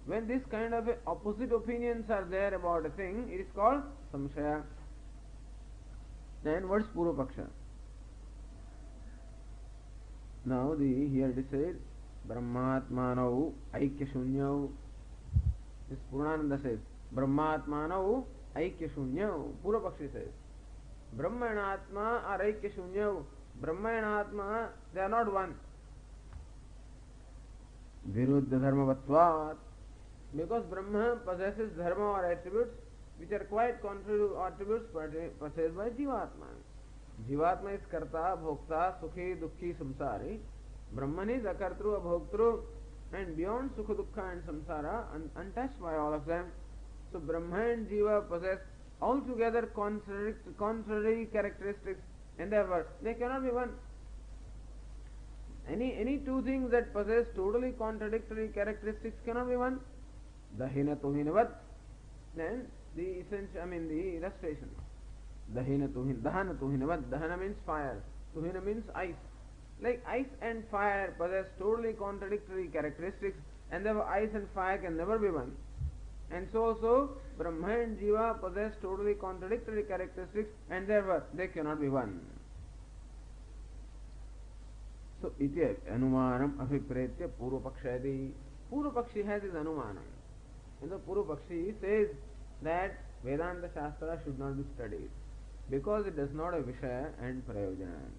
When this kind of opposite opinions are there about a thing, it is called Samshaya. Then what is Purva Paksha? Now here it is said, Brahmatmanau Aikya Shunyau. This Purnananda says, Brahmatmanau Aikya Shunyau. Purva Paksha says, Brahma and Atma are Aikya Shunyau. Brahma and Atma, they are not one. Viruddha Dharmavatvat. Because Brahma possesses dharma or attributes which are quite contrary to attributes possessed by Jivatma. Jivatma is Karta, Bhokta, Sukhi, Dukhi, Samsari. Brahman is Akartru, Abhoktru, and beyond Sukha, Dukkha and Samsara, untouched by all of them. So Brahma and Jiva possess altogether contrary characteristics, and therefore they cannot be one. Any two things that possess totally contradictory characteristics cannot be one. Dahina tuhinavat. Then the essential, the illustration. Dahana tuhinavat. Dahana means fire. Tuhina means ice. Like ice and fire possess totally contradictory characteristics, and therefore ice and fire can never be one. And so also Brahma and Jiva possess totally contradictory characteristics, and therefore they cannot be one. So iti anumanam abhipretya purvapakshayati. Purvapakshi has his anumanam. And the Purvapakshi says that Vedanta Shastra should not be studied because it does not have Vishaya and Prayojana.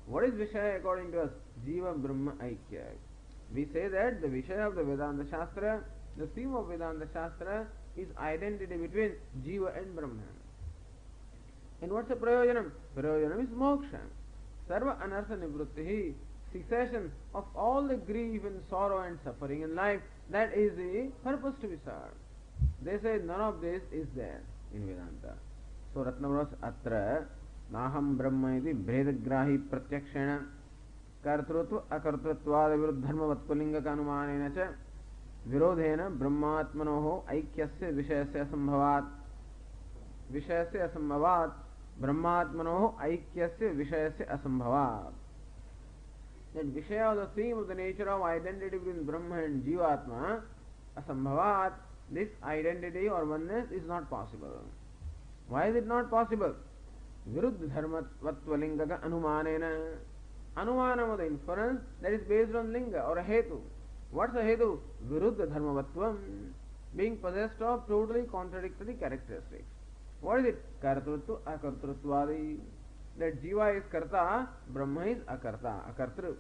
What is Vishaya according to us? Jiva Brahma Aikya. We say that the Vishaya of the Vedanta Shastra, the theme of Vedanta Shastra is identity between Jiva and Brahma. And what's the Prayojanam? Prayojanam is moksha. Sarva anartha nivrittihi, cessation of all the grief and sorrow and suffering in life. That is the purpose to be served. They say none of this is there in Vedanta. So Ratnavras atra naham brahma iti bhedagrahi pratyakshena kartrutva akartrutvad viruddharma vatpulinga kanumanena cha virodhena brahmatmanoho aikyasya vishayasya asambhavat brahmatmanoho aikyasya vishayasya asambhavat. That Vishaya, the theme of the nature of identity between Brahma and Jivatma, asambhavat, this identity or oneness is not possible. Why is it not possible? Viruddha dharmatvatvalingaga anumanena. Anumanam of the inference that is based on linga or a hetu. What's a hetu? Viruddha dharmavatvam, being possessed of totally contradictory characteristics. What is it? Kartrutva akartrutvadi. That Jiva is Karta, Brahma is Akarta, Akartru.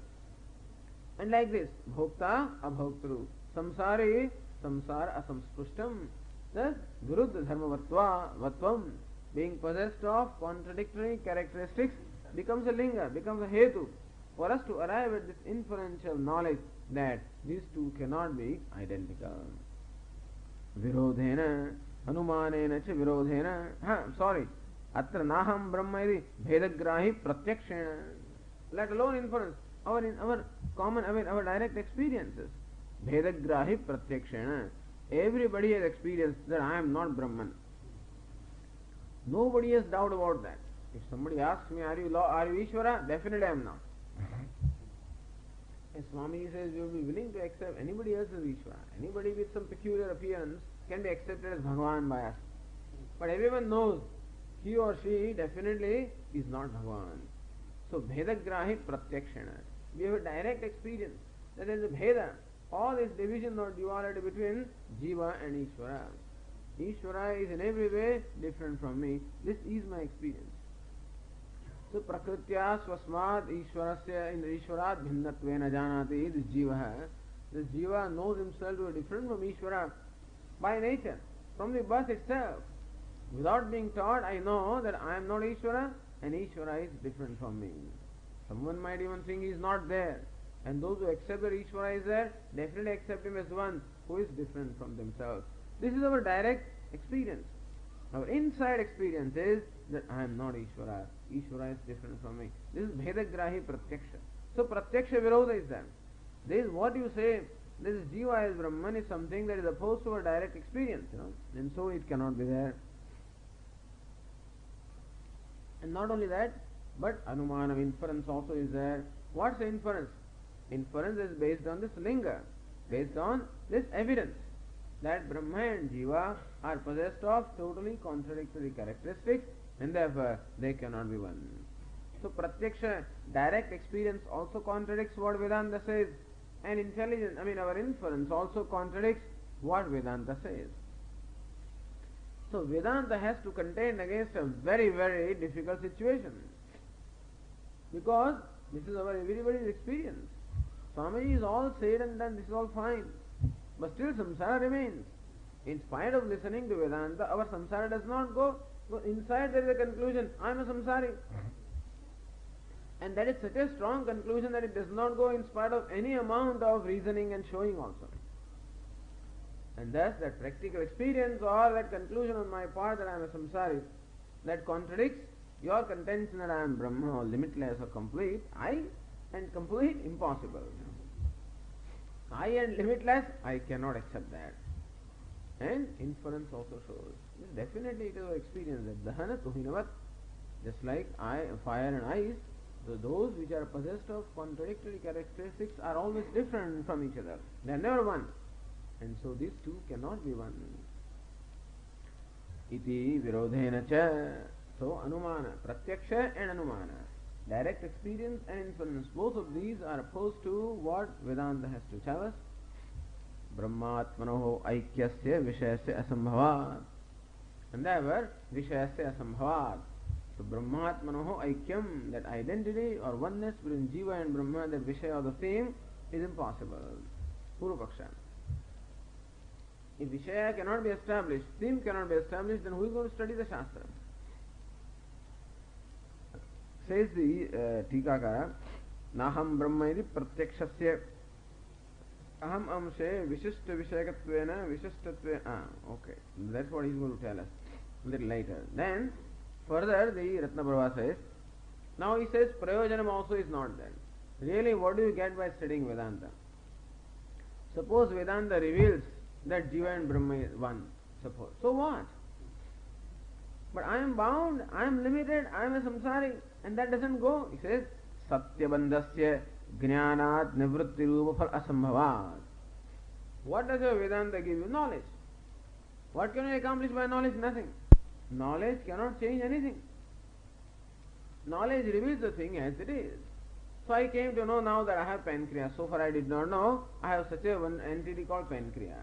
And like this, Bhokta, Abhoktru, Samsari, Samsara, Asamsprushtam. Thus, Viruddha Dharmavatvam, being possessed of contradictory characteristics, becomes a linga, becomes a hetu, for us to arrive at this inferential knowledge that these two cannot be identical. Virodhena, Hanumanena cha Virodhena, Atra naham brahma iti bhedagrahi pratyakshena. Let alone inference, our direct experiences. Bhedagrahi pratyakshena. Everybody has experienced that I am not Brahman. Nobody has doubt about that. If somebody asks me, are you Ishvara? Definitely I am not. And Swami says we will be willing to accept anybody else as Ishvara. Anybody with some peculiar appearance can be accepted as Bhagavan by us. But everyone knows he or she definitely is not Bhagavan. So Bhedagrahi Pratyakshana. We have a direct experience that there is a Bheda, all this division or duality between Jiva and Ishvara. Ishvara is in every way different from me. This is my experience. So Prakritya Swasmad Ishvarasya in Ishvarat Bhinnattvena Janati, this Jiva knows himself to be different from Ishvara by nature, from the birth itself. Without being taught, I know that I am not Ishvara and Ishvara is different from me. Someone might even think he is not there. And those who accept that Ishvara is there, definitely accept him as one who is different from themselves. This is our direct experience. Our inside experience is that I am not Ishvara. Ishvara is different from me. This is Bhedagrahi Pratyaksha. So Pratyaksha Virodha is there. This is what you say, this is Jiva as Brahman is something that is opposed to our direct experience, and so it cannot be there. And not only that, but Anumanam, inference also is there. What's the inference? Inference is based on this linga, based on this evidence that Brahma and Jiva are possessed of totally contradictory characteristics and therefore they cannot be one. So Pratyaksha, direct experience also contradicts what Vedanta says, and our inference also contradicts what Vedanta says. So Vedanta has to contend against a very, very difficult situation, because this is our everybody's experience. Swamiji is all said and done, this is all fine, but still samsara remains. In spite of listening to Vedanta, our samsara does not go. Inside there is a conclusion, I am a samsari. And that is such a strong conclusion that it does not go in spite of any amount of reasoning and showing also. And thus that practical experience or that conclusion on my part that I am a samsari, that contradicts your contention that I am Brahma or limitless or complete. I and complete, impossible. I and limitless, I cannot accept that. And inference also shows. Definitely it is our experience that Dahana Tuhinavat, just like fire and ice, those which are possessed of contradictory characteristics are always different from each other. They are never one. And so these two cannot be one. Iti virodhena cha. So Anumana, Pratyaksha and Anumana, direct experience and inference, both of these are opposed to what Vedanta has to tell us. Brahmatmanoho aikyasya vishayasya asambhavat. And therefore, vishayasya asambhavat. So Brahmatmanoho aikyam, that identity or oneness between Jiva and Brahma, that Vishaya or the same, is impossible. Purvapaksha. If Vishaya cannot be established, theme cannot be established, then who is going to study the Shastra? Says the Tikakara, Naham Brahma iti pratyakshasya aham amshe vishishta vishayakatvena vishishtatvena. Okay, that's what he's going to tell us a little later. Then, further the Ratnaprabha says, now he says Prayojanam also is not there. Really, what do you get by studying Vedanta? Suppose Vedanta reveals that Jiva and Brahma is one, suppose. So what? But I am bound, I am limited, I am a samsari, and that doesn't go. He says, Satyabandhasya jnanat nivritti rupa phal asambhavat. What does your Vedanta give you? Knowledge. What can you accomplish by knowledge? Nothing. Knowledge cannot change anything. Knowledge reveals the thing as it is. So I came to know now that I have pancreas. So far I did not know I have such a one entity called pancreas.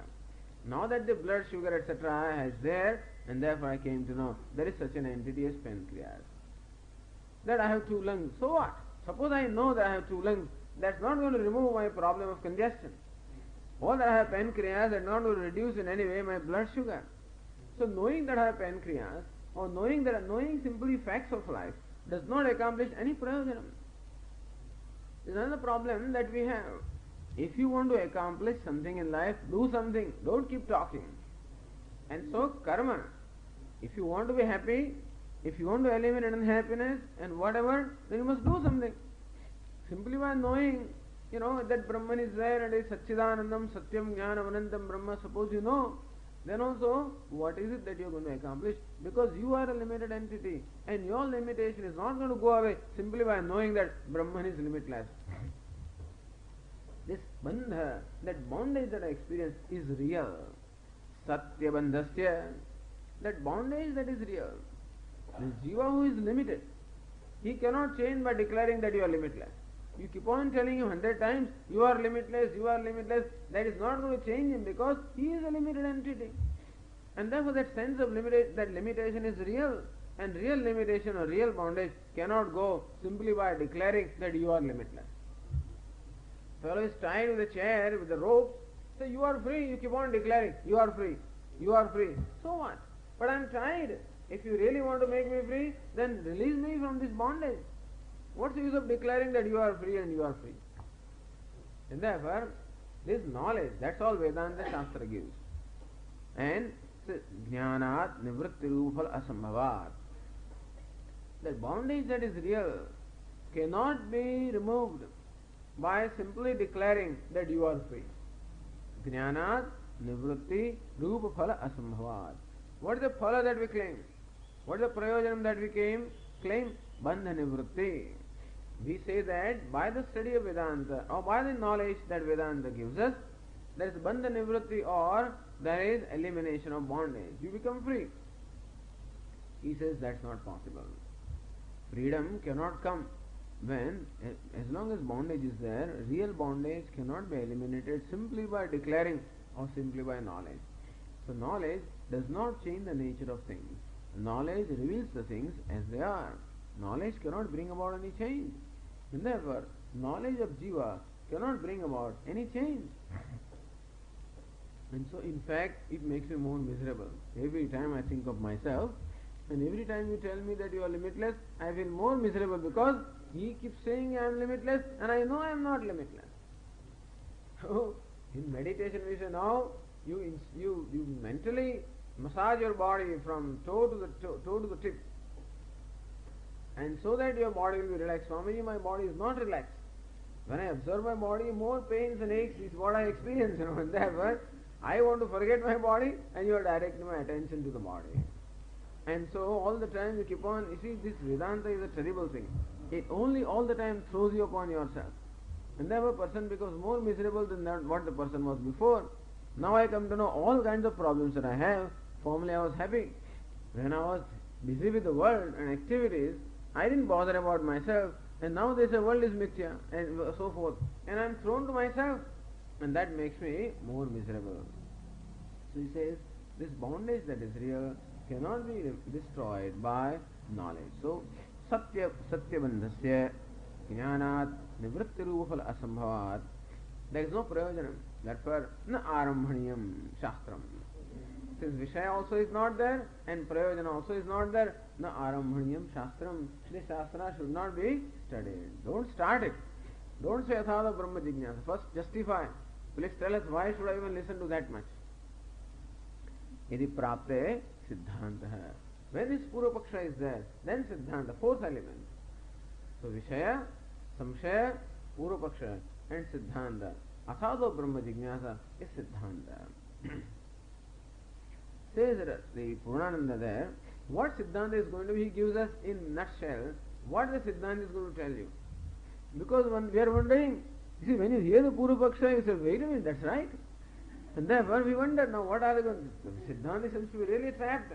Now that the blood sugar etc. is there, and therefore I came to know there is such an entity as pancreas. That I have two lungs. So what? Suppose I know that I have two lungs, that's not going to remove my problem of congestion. Or that I have pancreas, that's not going to reduce in any way my blood sugar. So knowing that I have pancreas, or knowing simply facts of life, does not accomplish any prayojanam. This is another problem that we have. If you want to accomplish something in life, do something. Don't keep talking. And so karma. If you want to be happy, if you want to eliminate unhappiness and whatever, then you must do something. Simply by knowing, that Brahman is there and is Satchidanandam, Satyam, Jnanam, Anantam, Brahma, suppose you know, then also what is it that you are going to accomplish? Because you are a limited entity and your limitation is not going to go away simply by knowing that Brahman is limitless. This bandha, that bondage that I experience is real. Satya bandhasya, that bondage that is real. The jiva who is limited, he cannot change by declaring that you are limitless. You keep on telling him 100 times, you are limitless, that is not going to change him because he is a limited entity. And therefore that sense of that limitation is real. And real limitation or real bondage cannot go simply by declaring that you are limitless. Fellow is tied with a chair, with a rope, say you are free, you keep on declaring, you are free, you are free. So what? But I am tied. If you really want to make me free, then release me from this bondage. What's the use of declaring that you are free and you are free? And therefore, this knowledge, that's all Vedanta Shastra gives. And jnanat nivrittirupal asambhavat. That bondage that is real cannot be removed by simply declaring that you are free. Jnanat nivritti rupa phala asambhavat. What is the phala that we claim? What is the prayojanam that we claim? Bandha nivritti. We say that by the study of Vedanta or by the knowledge that Vedanta gives us, there is bandha nivritti or there is elimination of bondage. You become free. He says that's not possible. Freedom cannot come when, as long as bondage is there, real bondage cannot be eliminated simply by declaring or simply by knowledge. So knowledge does not change the nature of things. Knowledge reveals the things as they are. Knowledge cannot bring about any change. And therefore, knowledge of Jiva cannot bring about any change. And so in fact, it makes me more miserable. Every time I think of myself, and every time you tell me that you are limitless, I feel more miserable because he keeps saying I am limitless and I know I am not limitless. So, in meditation we say now, you mentally massage your body from toe to the tip. And so that your body will be relaxed. Swamiji, my body is not relaxed. When I observe my body, more pains and aches is what I experience. And therefore, I want to forget my body and you are directing my attention to the body. And so all the time you keep on, you see, this Vedanta is a terrible thing. It only all the time throws you upon yourself. And therefore a person becomes more miserable than what the person was before. Now I come to know all kinds of problems that I have. Formerly I was happy. When I was busy with the world and activities, I didn't bother about myself. And now they say world is mithya and so forth. And I am thrown to myself. And that makes me more miserable. So he says, this bondage that is real cannot be destroyed by knowledge. So, satyabandhasya jnanat nivrittirupal asambhavat. There is no prayojanam. Therefore, na arambhaniyam shastram. Since Vishaya also is not there and prayojana also is not there, na arambhaniyam shastram. This shastra should not be studied. Don't start it. Don't say athada brahma jignasa. First justify. Please tell us why should I even listen to that much. Yadi prapte siddhanta. When this Purva Paksha is there, then siddhanta, fourth element. So Vishaya, Samshaya, Purva Paksha and siddhanta. Athado Brahma Jignasa is siddhanta. Says the Purnananda there, what siddhanta is going to be, he gives us in nutshell what the siddhanta is going to tell you. Because when we are wondering, you see, when you hear the Purva Paksha, you say, wait a minute, that's right. And therefore we wonder, now what are they going to do? The siddhanta seems to be really trapped.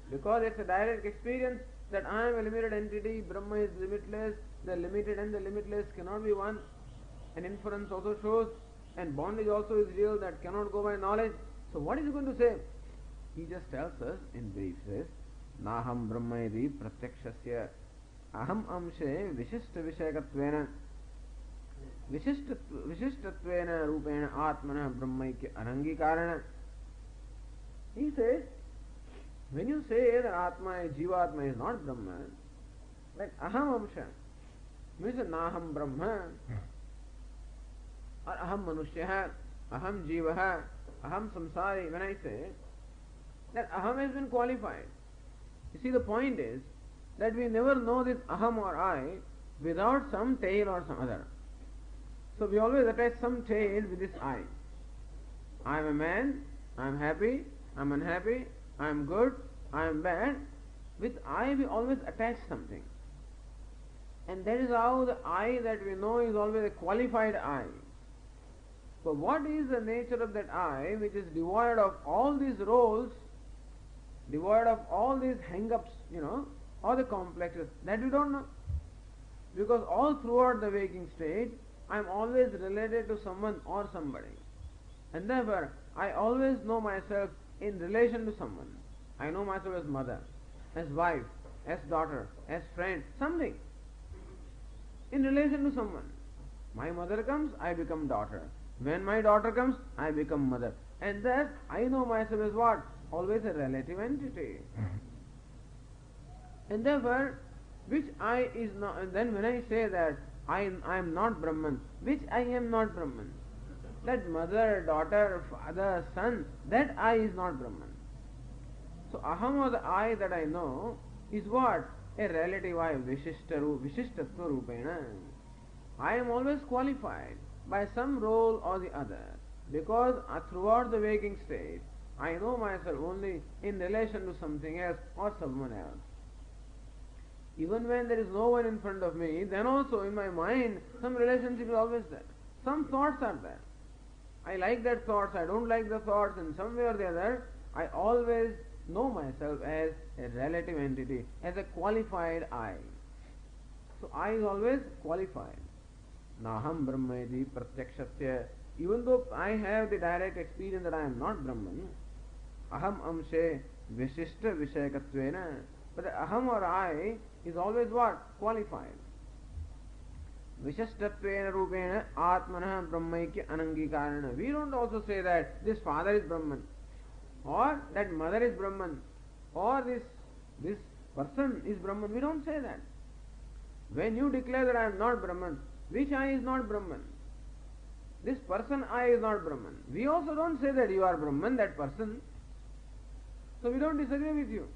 Because it's a direct experience that I am a limited entity, Brahma is limitless, the limited and the limitless cannot be one. And inference also shows, and bondage also is real, that cannot go by knowledge. So what is he going to say? He just tells us in brief, says, Naham Brahma iti pratyakshasya aham amshe vishishta vishayakatvena vishishtatvena rupena atmana brahmaikya anangikarana. He says, when you say that Atma, Jivatma is not Brahma, like Aham Amsha, means Naham Brahma, or Aham Manushya, Aham Jivaha, Aham Samsari, when I say that Aham has been qualified. You see, the point is that we never know this Aham or I without some tail or some other. So we always attach some tail with this I. I am a man, I am happy, I am unhappy, I am good, I am bad. With I we always attach something. And that is how the I that we know is always a qualified I. So what is the nature of that I which is devoid of all these roles, devoid of all these hang-ups, or the complexes, that we don't know. Because all throughout the waking state, I am always related to someone or somebody. And therefore, I always know myself in relation to someone. I know myself as mother, as wife, as daughter, as friend, something. In relation to someone. My mother comes, I become daughter. When my daughter comes, I become mother. And thus, I know myself as what? Always a relative entity. And therefore, which I is not, and then when I say that I am not Brahman, which I am not Brahman? That mother, daughter, father, son, that I is not Brahman. So aham or the I that I know is what? A relative I, Vishishtatva Rupena. I am always qualified by some role or the other, because throughout the waking state, I know myself only in relation to something else or someone else. Even when there is no one in front of me, then also in my mind, some relationship is always there. Some thoughts are there. I like that thoughts, I don't like the thoughts, and some way or the other, I always know myself as a relative entity, as a qualified I. So I is always qualified. Naham Brahmaiti Pratyakshatya. Even though I have the direct experience that I am not Brahman, aham amshe vishishta vishayakatvena. But the aham or I is always what? Qualified. Vishishtatvena rupena atmanah brahmaikya anangikarana. We don't also say that this father is Brahman, or that mother is Brahman, or this person is Brahman. We don't say that. When you declare that I am not Brahman, which I is not Brahman? This person I is not Brahman. We also don't say that you are Brahman, that person. So we don't disagree with you.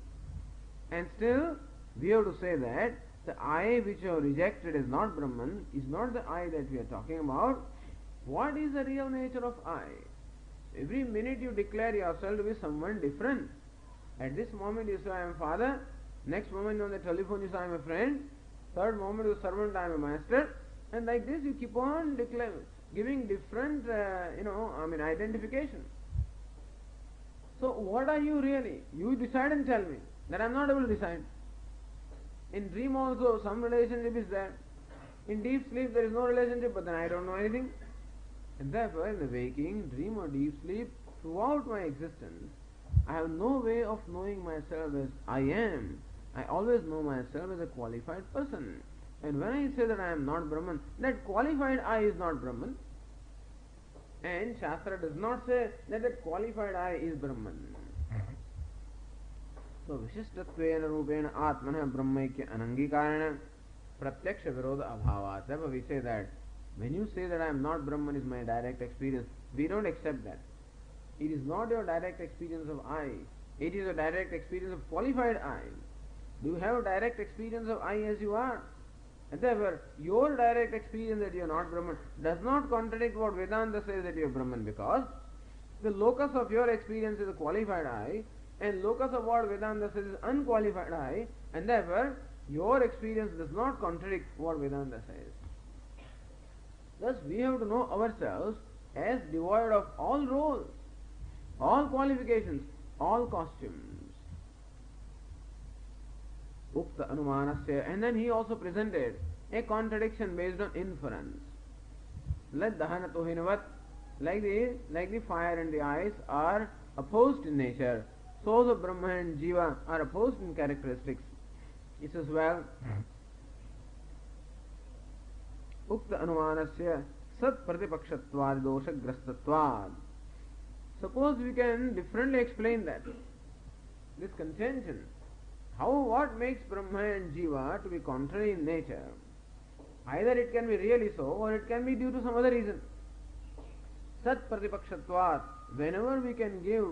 And still, we have to say that the I which you have rejected as not Brahman is not the I that we are talking about. What is the real nature of I? Every minute you declare yourself to be someone different. At this moment you say I am father, next moment on the telephone you say I am a friend, third moment you servant I am a master, and like this you keep on giving different, identification. So what are you really? You decide and tell me. That I am not able to decide. In dream also some relationship is there. In deep sleep there is no relationship, but then I don't know anything. And therefore in the waking, dream or deep sleep, throughout my existence, I have no way of knowing myself as I am. I always know myself as a qualified person. And when I say that I am not Brahman, that qualified I is not Brahman. And Shastra does not say that that qualified I is Brahman. So Vishishtatvena Rupena Atmana Brahmaikya Anangikarana Pratyaksha Virodha Abhavat. Therefore we say that when you say that I am not Brahman is my direct experience, we don't accept that. It is not your direct experience of I. It is a direct experience of qualified I. Do you have a direct experience of I as you are? And therefore, your direct experience that you are not Brahman does not contradict what Vedanta says that you are Brahman, because the locus of your experience is a qualified I, and locus of what Vedanta says is unqualified I, and therefore, your experience does not contradict what Vedanta says. Thus, we have to know ourselves as devoid of all roles, all qualifications, all costumes. Ukta Anumanasya, and then he also presented a contradiction based on inference. Let Dahana Tohinavat, like the fire and the ice are opposed in nature, so the Brahma and Jiva are opposed in characteristics. He says, well, Ukta Anumanasya Sat Pratipakshatvad Dosha Grastatvad. Suppose we can differently explain that, this contention. What makes Brahma and Jiva to be contrary in nature? Either it can be really so, or it can be due to some other reason. Sat Pratipakshatvat. Whenever we can give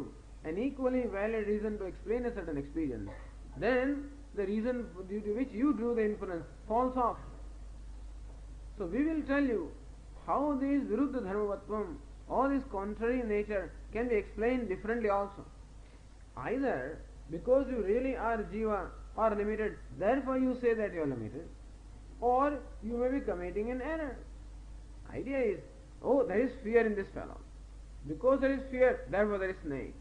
an equally valid reason to explain a certain experience, then the reason due to which you drew the inference falls off. So we will tell you how this Viruddha Dharmavatvam, all this contrary nature, can be explained differently also. Either because you really are Jiva or limited, therefore you say that you are limited, or you may be committing an error. Idea is, there is fear in this fellow. Because there is fear, therefore there is snake.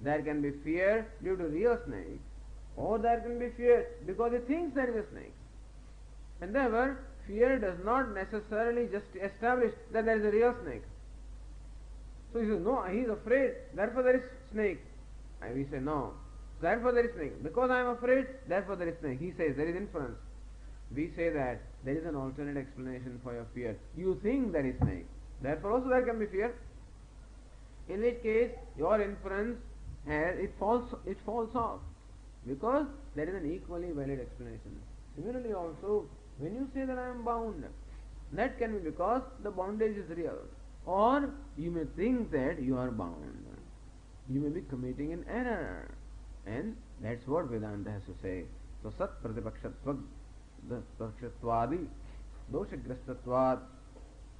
There can be fear due to real snake, or there can be fear because he thinks there is a snake. And therefore, fear does not necessarily just establish that there is a real snake. So he says, no, he is afraid, therefore there is snake. And we say, no, therefore there is snake. Because I am afraid, therefore there is snake. He says there is inference. We say that there is an alternate explanation for your fear. You think there is snake. Therefore also there can be fear. In which case, your inference it falls off. Because there is an equally valid explanation. Similarly also, when you say that I am bound, that can be because the bondage is real. Or you may think that you are bound. You may be committing an error. And that's what Vedanta has to say. So sat pratipakshvatvad doshagrastatvad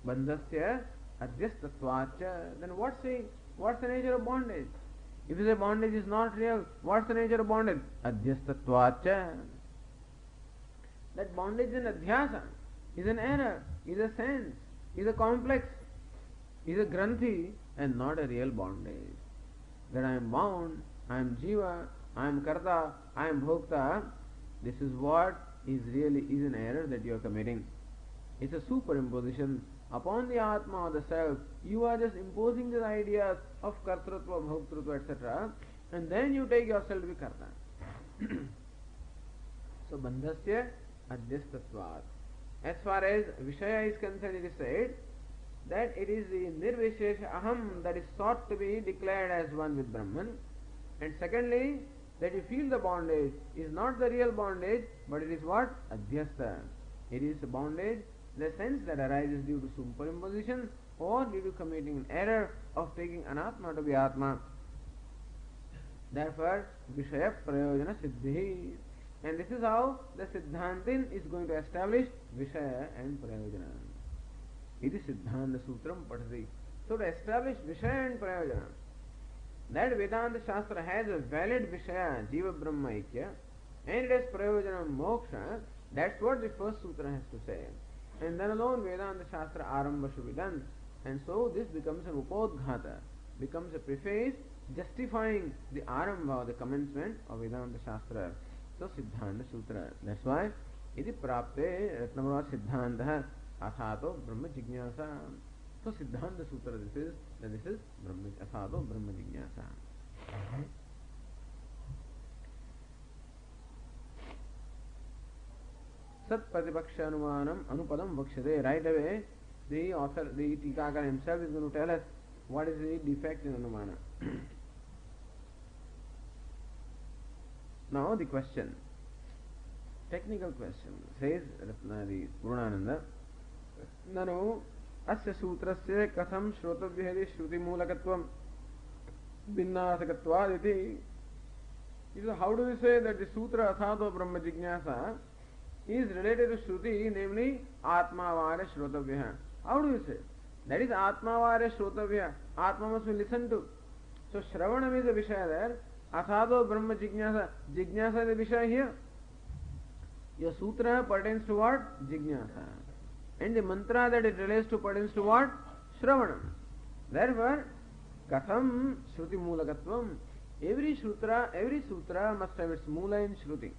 bandhasya adhyastatvacha. Then what's the nature of bondage? If you say bondage is not real, what's the nature of bondage? Adhyastatvacha. That bondage is an adhyasa, is an error, is a sense, is a complex, is a granthi, and not a real bondage. That I am bound, I am jiva, I am karta, I am bhokta. This is what is an error that you are committing. It's a superimposition upon the Atma or the self. You are just imposing the ideas of kartrutva, bhoktrutva, etc. And then you take yourself to be karta. So bandhasya adhyastatvat. As far as Vishaya is concerned, it is said that it is the nirvishesha aham that is sought to be declared as one with Brahman. And secondly, that you feel the bondage is not the real bondage, but it is what? Adhyasta. It is a bondage, the sense that arises due to superimposition or due to committing an error of taking anatma to be atma. Therefore, Vishaya prayojana siddhi. And this is how the Siddhantin is going to establish Vishaya and Prayojana. It is Siddhanta Sutram Patati. So to establish Vishaya and Prayojana, that Vedanta Shastra has a valid Vishaya, Jiva Brahma Aikya, and it has Prayojana Moksha, that's what the first sutra has to say. And then alone Vedanta Shastra Arambha should be done. And so this becomes an Upodghata, becomes a preface justifying the Arambha or the commencement of Vedanta Shastra. So Siddhanta Sutra. That's why iti prapte ratnamava Siddhanta athato Brahma Jignasa. So Siddhanta Sutra this is Brahma athato Brahma Jignasa. Sat Pratipaksha Anumanam Anupadam Vakshade. Right away the author, the Tikakara himself is going to tell us what is the defect in Anumana. Now the question, technical question, says the Purnananda, Nanu asya sutrasya katham shrotavyahadi shruti mulakatvam vinnasakatvad iti. How do we say that the sutra athato Brahma Jignasa is related to Shruti, namely Atmavara Shrotavya? How do we say? That is Atmavara Shrotavya. Atma must be listened to. So Shravanam is a Vishaya there. Athado Brahma Jignasa. Jignasa is the Vishaya here. Your sutra pertains to what? Jignasa. And the mantra that it relates to pertains to what? Shravanam. Therefore, Katham Shruti Mulakatvam. Every sutra must have its Mula in Shruti.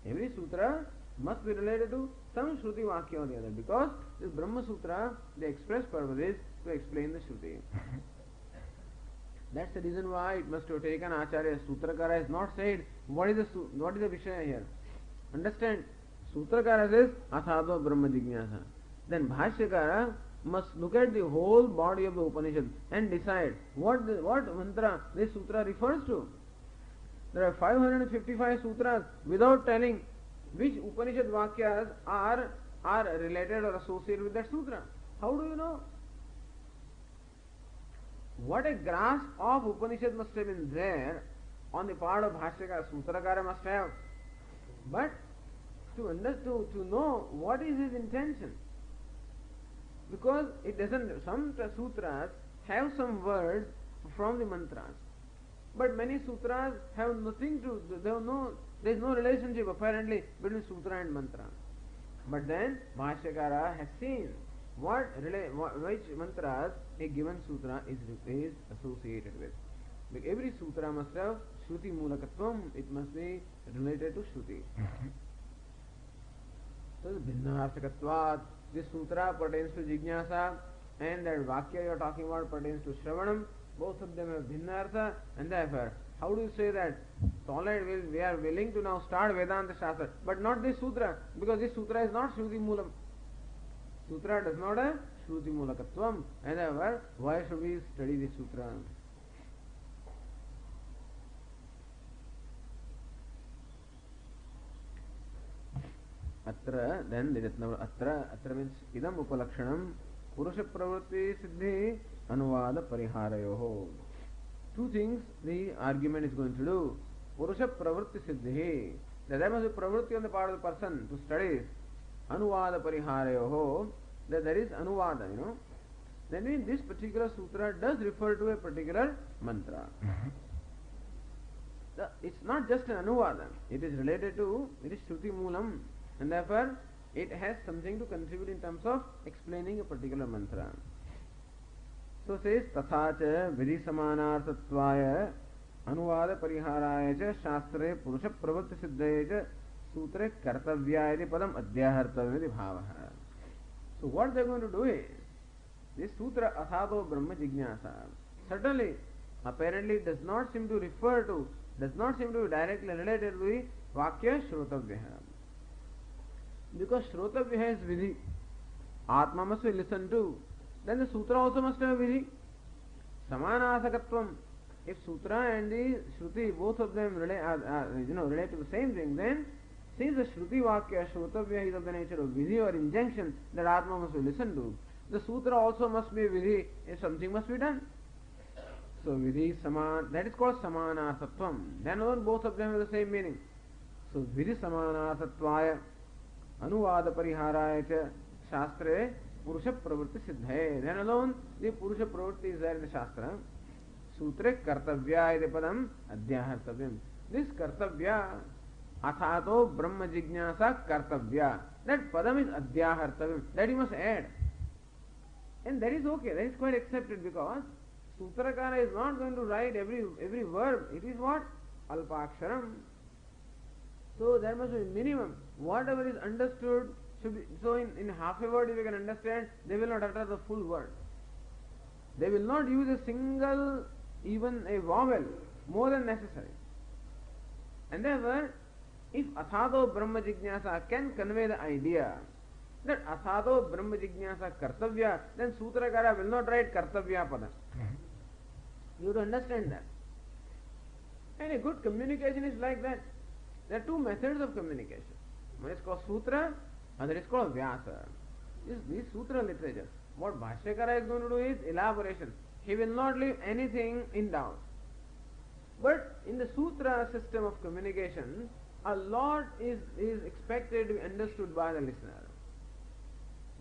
Every sutra must be related to some Shruti Vakya or the other. Because this Brahma Sutra, the express purpose is to explain the Shruti. That's the reason why it must have taken Acharya. Sutrakara has not said what is the Vishaya here. Understand? Sutrakara says Athado Brahma Jignasa. Then Bhashyakara must look at the whole body of the Upanishad and decide what mantra this sutra refers to. There are 555 sutras without telling which Upanishad Vakyas are related or associated with that sutra. How do you know? What a grasp of Upanishad must have been there on the part of Bhashyakara, Sutrakara must have. But to know what is his intention. Because it doesn't, some sutras have some words from the mantras. But many sutras have nothing to, there is no relationship apparently between sutra and mantra. But then Bhashyakara has seen which mantras a given sutra is associated with. Every sutra must have Shruti Mulakatvam, it must be related to Shruti. So Bhinnarthakatvat, this sutra pertains to Jignasa, and that Vakya you are talking about pertains to Shravanam. Both of them have Bhinnartha, and therefore, how do you say that? So all right, we are willing to now start Vedanta Shastra, but not this sutra, because this sutra is not Shruti Mulam. Sutra does not have Shruti Mulakatvam, and therefore, why should we study this sutra? Atra, then atra means idam upalakshanam purusha pravritti siddhi anuvada pariharayoho. Two things the argument is going to do. Purusha pravritti siddhi, that there must be pravritti on the part of the person to study anuvada pariharayoho, that there is anuvada, That means this particular sutra does refer to a particular mantra. It's not just an anuvada, it is related to, it is Shruti Moolam. And therefore, it has something to contribute in terms of explaining a particular mantra. So says, Tatha cha vidhi samanarthatvaya anuvada pariharaya cha shastre purusha pravritti siddhaya cha sutre kartavyaya padam adhyahartavya bhavaha. So what they are going to do is, this sutra athado brahma jignasa, certainly, apparently does not seem to be directly related to the vakya shrotavya. Because Shrotavya is Vidhi, Atma must be listened to, then the Sutra also must have Vidhi. Samanasakatvam, if Sutra and the Shruti, both of them relate to the same thing, then since the Shruti Vakya, Shrotavya is of the nature of Vidhi or injunction that Atma must be listened to, the Sutra also must be Vidhi, if something must be done. So Vidhi Saman, that is called Samanasatvam. Then alone both of them have the same meaning. So Vidhi Samanasattvaya Anuvada Pariharaya cha Shastre Purusha Pravritti Siddhaye. Then alone the Purusha Pravritti is there in the Shastra. Sutre Kartavya ide padam adhyahartavyam. This Kartavya Athato Brahma Jignasa Kartavya. That padam is adhyahartavyam. That you must add. And that is okay. That is quite accepted because Sutrakara is not going to write every verb. It is what? Alpaksharam. So there must be minimum. Whatever is understood should be. So in half a word if you can understand, they will not utter the full word. They will not use a single, even a vowel, more than necessary. And therefore, if Athado Brahma Jignasa can convey the idea that Athado Brahma Jignasa Kartavya, then Sutrakara will not write Kartavya Pada. You have to understand that. And a good communication is like that. There are two methods of communication. One is called Sutra, other is called Vyasa. This Sutra literature. What Bhashyakara is going to do is elaboration. He will not leave anything in doubt. But in the Sutra system of communication, a lot is expected to be understood by the listener.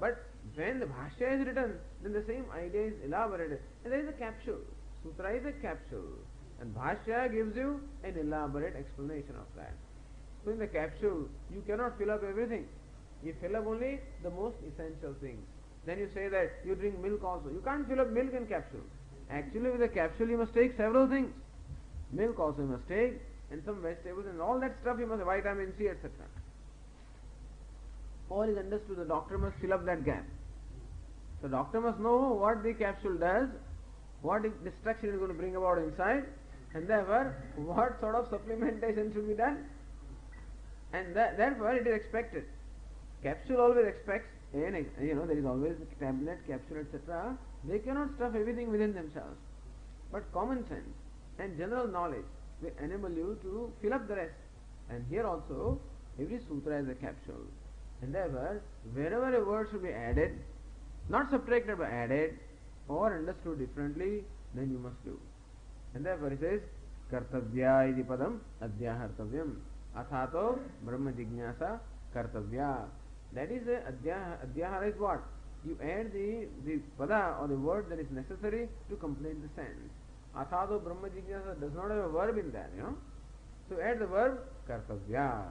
But when the Bhashya is written, then the same idea is elaborated. And there is a capsule. Sutra is a capsule. And Bhashya gives you an elaborate explanation of that. So in the capsule, you cannot fill up everything. You fill up only the most essential things. Then you say that you drink milk also. You can't fill up milk in capsule. Actually with a capsule you must take several things. Milk also you must take, and some vegetables and all that stuff you must have, vitamin C, etc. All is understood. The doctor must fill up that gap. The doctor must know what the capsule does, what destruction is going to bring about inside, and therefore what sort of supplementation should be done. And therefore it is expected. Capsule always expects, there is always tablet, capsule, etc. They cannot stuff everything within themselves. But common sense and general knowledge will enable you to fill up the rest. And here also, every sutra is a capsule. And therefore, wherever a word should be added, not subtracted but added, or understood differently, then you must do. And therefore it says, Kartavya iti padam adhyahartavyam. Athato Brahma Jignasa Kartavya. That is adhyahara is what? You add the pada or the word that is necessary to complete the sentence. Athato Brahma Jignasa does not have a verb in there, So add the verb Kartavya.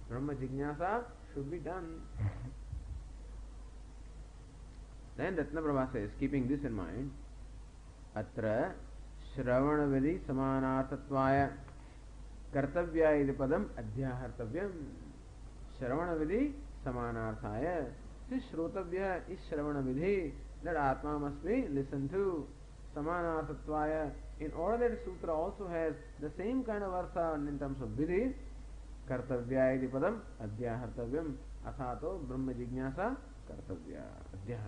Brahma Jignasa should be done. Then Ratnaprabha says, keeping this in mind, Atra Shravana Vidhi Samanarthatvaya कर्तव्या इति पदम अध्याहर्तव्यम श्रवण विधि समानार्थाय श्रोतव्य इस श्रवण विधि that atma must be listened to samanarthatvaya in order that sutra also has the same kind of artha in terms of vidhi kartavya iti padam adhyahartavyam athato brahma jignasa kartavya adhyah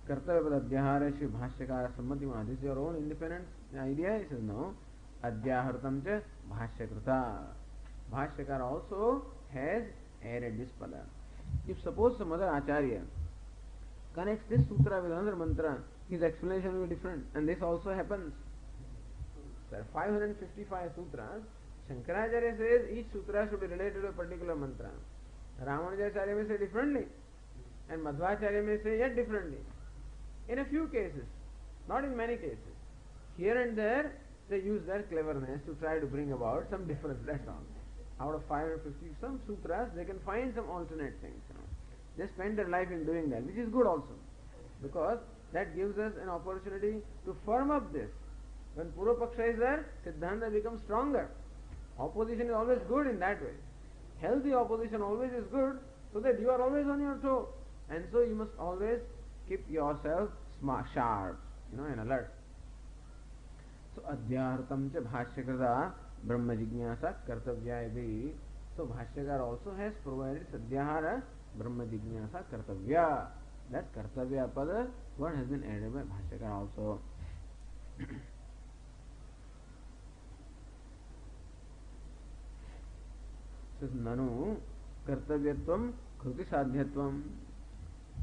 कर्तव्य पद अध्याहार श्री भाष्यकार सम्मति में this your own independent idea is no अध्याहृतम च भाष्यकृता भाष्यकार also has added this pada. If suppose some other acharya connects this sutra with another mantra, his explanation will be different, and this also happens. There are 555 sutras. Shankaracharya says each sutra should be related to a particular mantra. Ramanujacharya may say differently, and Madhvacharya may say yet differently. In a few cases, not in many cases. Here and there, they use their cleverness to try to bring about some difference, that's all. Out of 550 some sutras, they can find some alternate things. They spend their life in doing that, which is good also, because that gives us an opportunity to firm up this. When Purva Paksha is there, Siddhanta becomes stronger. Opposition is always good in that way. Healthy opposition always is good, so that you are always on your toe, and so you must always keep yourself smart, sharp, and alert. So adhyartam cha bhashyakrata Brahma Jignasa Kartavya iti. So Bhashyakar also has provided Sadhyahara Brahma Jignasa Kartavya. That Kartavya pada what has been added by Bhashyakar also. Says Nanu Kartavyatvam Kruti Sadhyatvam.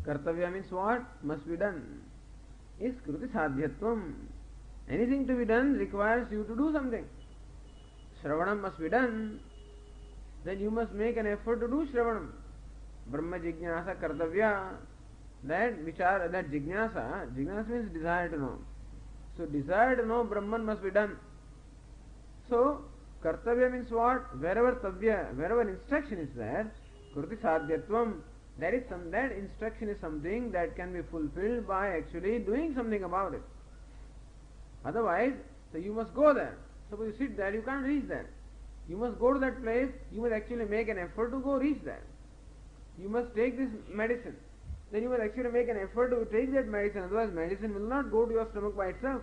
Kartavya means what? Must be done. Is Kruti Sadhyatvam. Anything to be done requires you to do something. Shravanam must be done, then you must make an effort to do Shravanam. Brahma Jignasa Kartavya, that Jignasa means desire to know. So desire to know Brahman must be done. So Kartavya means what? Wherever instruction is there, Kruti Sadhyatvam, that instruction is something that can be fulfilled by actually doing something about it. Otherwise, so you must go there. Suppose you sit there, you can't reach there. You must go to that place, you must actually make an effort to go reach there. You must take this medicine. Then you must actually make an effort to take that medicine, otherwise medicine will not go to your stomach by itself.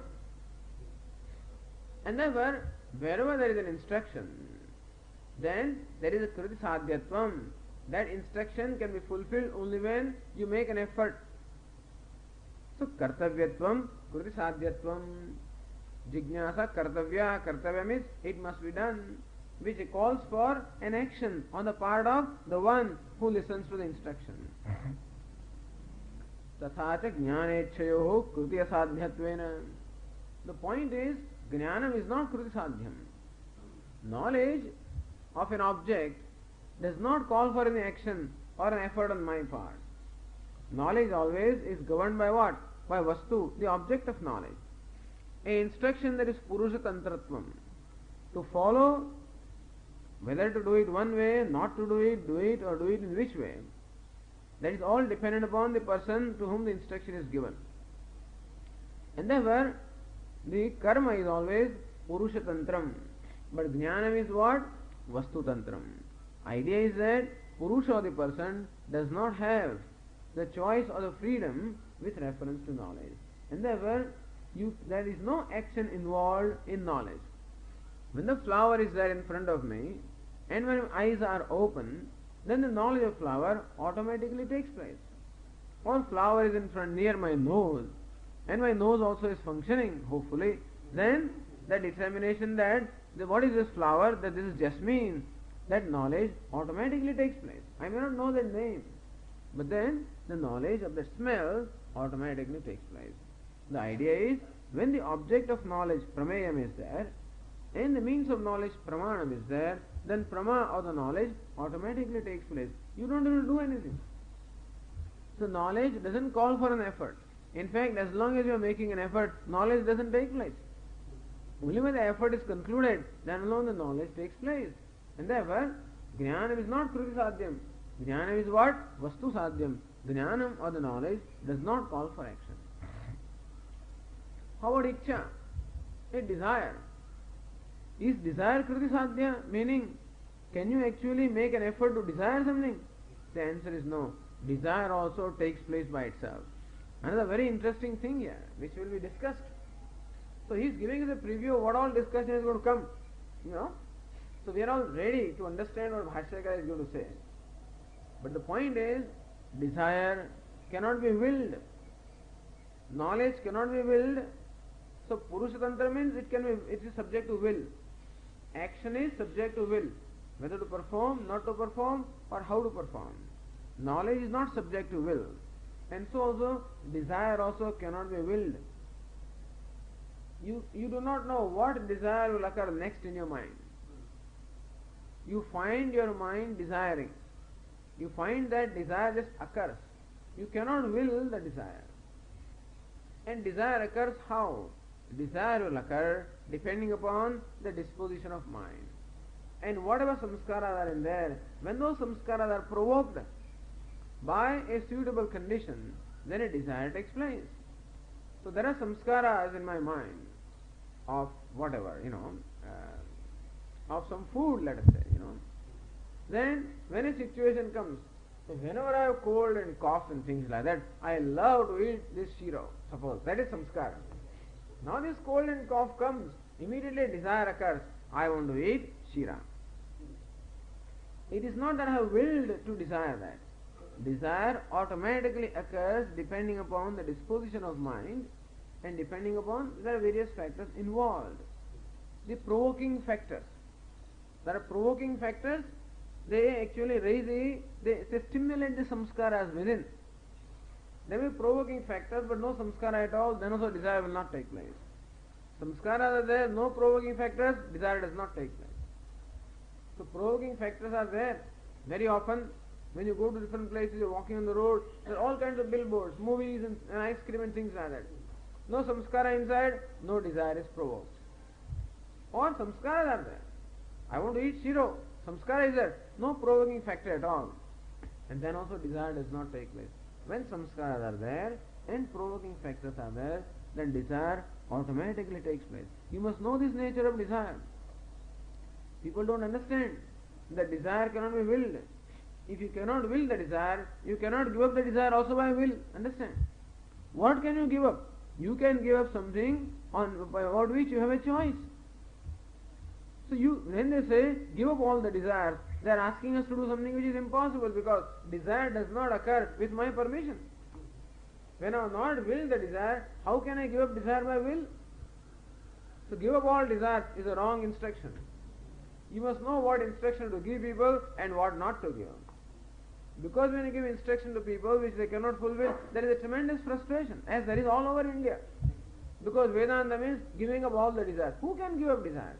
And therefore, wherever there is an instruction, then there is a Kruti Sadhyatvam. That instruction can be fulfilled only when you make an effort. So Kartavyatvam, Kruti Sadhyatvam. Jignasa Kartavya means it must be done, which calls for an action on the part of the one who listens to the instruction. Tathacha Jnanechhayoho Krutiya Sadhyatvena. The point is, Jnanam is not Kruti Sadhyam. Knowledge of an object does not call for any action or an effort on my part. Knowledge always is governed by what? By Vastu, the object of knowledge. An instruction that is Purusha Tantratvam. To follow, whether to do it one way, not to do it or do it in which way, that is all dependent upon the person to whom the instruction is given. And therefore, the karma is always Purusha Tantram. But Jnanam is what? Vastu Tantram. Idea is that Purusha or the person does not have the choice or the freedom with reference to knowledge. And therefore, there is no action involved in knowledge. When the flower is there in front of me, and when my eyes are open, then the knowledge of flower automatically takes place. Or flower is in front near my nose, and my nose also is functioning, hopefully, then the determination that what is this flower, that this is jasmine, that knowledge automatically takes place. I may not know that name, but then the knowledge of the smell automatically takes place. The idea is, when the object of knowledge, prameyam, is there, and the means of knowledge, pramanam, is there, then prama or the knowledge automatically takes place. You don't have to do anything. So knowledge doesn't call for an effort. In fact, as long as you are making an effort, knowledge doesn't take place. Only when the effort is concluded, then alone the knowledge takes place. And therefore, Jnanam is not Kruti Sadhyam. Jnanam is what? Vastu Sadhyam. Jnanam or the knowledge does not call for action. How about ichcha? A desire. Is desire kriti sadhya? Meaning, can you actually make an effort to desire something? The answer is no. Desire also takes place by itself. Another very interesting thing here, which will be discussed. So he is giving us a preview of what all discussion is going to come. You know? So we are all ready to understand what Bhashyakara is going to say. But the point is, desire cannot be willed. Knowledge cannot be willed. So Purusha Tantra means it is subject to will. Action is subject to will. Whether to perform, not to perform, or how to perform. Knowledge is not subject to will. And so also, desire also cannot be willed. You do not know what desire will occur next in your mind. You find your mind desiring. You find that desire just occurs. You cannot will the desire. And desire occurs how? Desire will occur depending upon the disposition of mind. And whatever samskaras are in there, when those samskaras are provoked by a suitable condition, then a desire takes place. So there are samskaras in my mind of whatever, of some food, let us say, Then when a situation comes, so whenever I have cold and cough and things like that, I love to eat this shiro, suppose. That is samskara. Now this cold and cough comes, immediately a desire occurs. I want to eat shira. It is not that I have willed to desire that. Desire automatically occurs depending upon the disposition of mind and depending upon there are various factors involved. The provoking factors. There are provoking factors, they actually they stimulate the samskaras within. There may be provoking factors but no samskara at all, then also desire will not take place. Samskaras are there, no provoking factors, desire does not take place. So provoking factors are there. Very often when you go to different places, you're walking on the road, there are all kinds of billboards, movies and ice cream and things like that. No samskara inside, no desire is provoked. Or samskaras are there. I want to eat shiro. Samskara is there. No provoking factor at all. And then also desire does not take place. When samskaras are there and provoking factors are there, then desire automatically takes place. You must know this nature of desire. People don't understand that desire cannot be willed. If you cannot will the desire, you cannot give up the desire also by will. Understand? What can you give up? You can give up something about which you have a choice. So when they say, give up all the desires, they are asking us to do something which is impossible because desire does not occur with my permission. When I have not willed the desire, how can I give up desire by will? So give up all desires is a wrong instruction. You must know what instruction to give people and what not to give. Because when you give instruction to people which they cannot fulfill, there is a tremendous frustration, as there is all over India. Because Vedanta means giving up all the desires. Who can give up desires?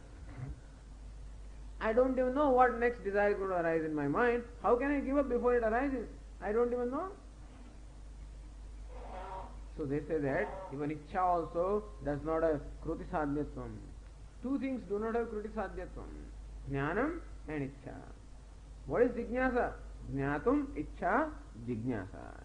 I don't even know what next desire is going to arise in my mind. How can I give up before it arises? I don't even know. So they say that even Ichcha also does not have Kruti Sadhyatvam. Two things do not have Kruti Sadhyatvam. Jnanam and Ichcha. What is Jignasa? Jnatum, Ichcha, Jignasa.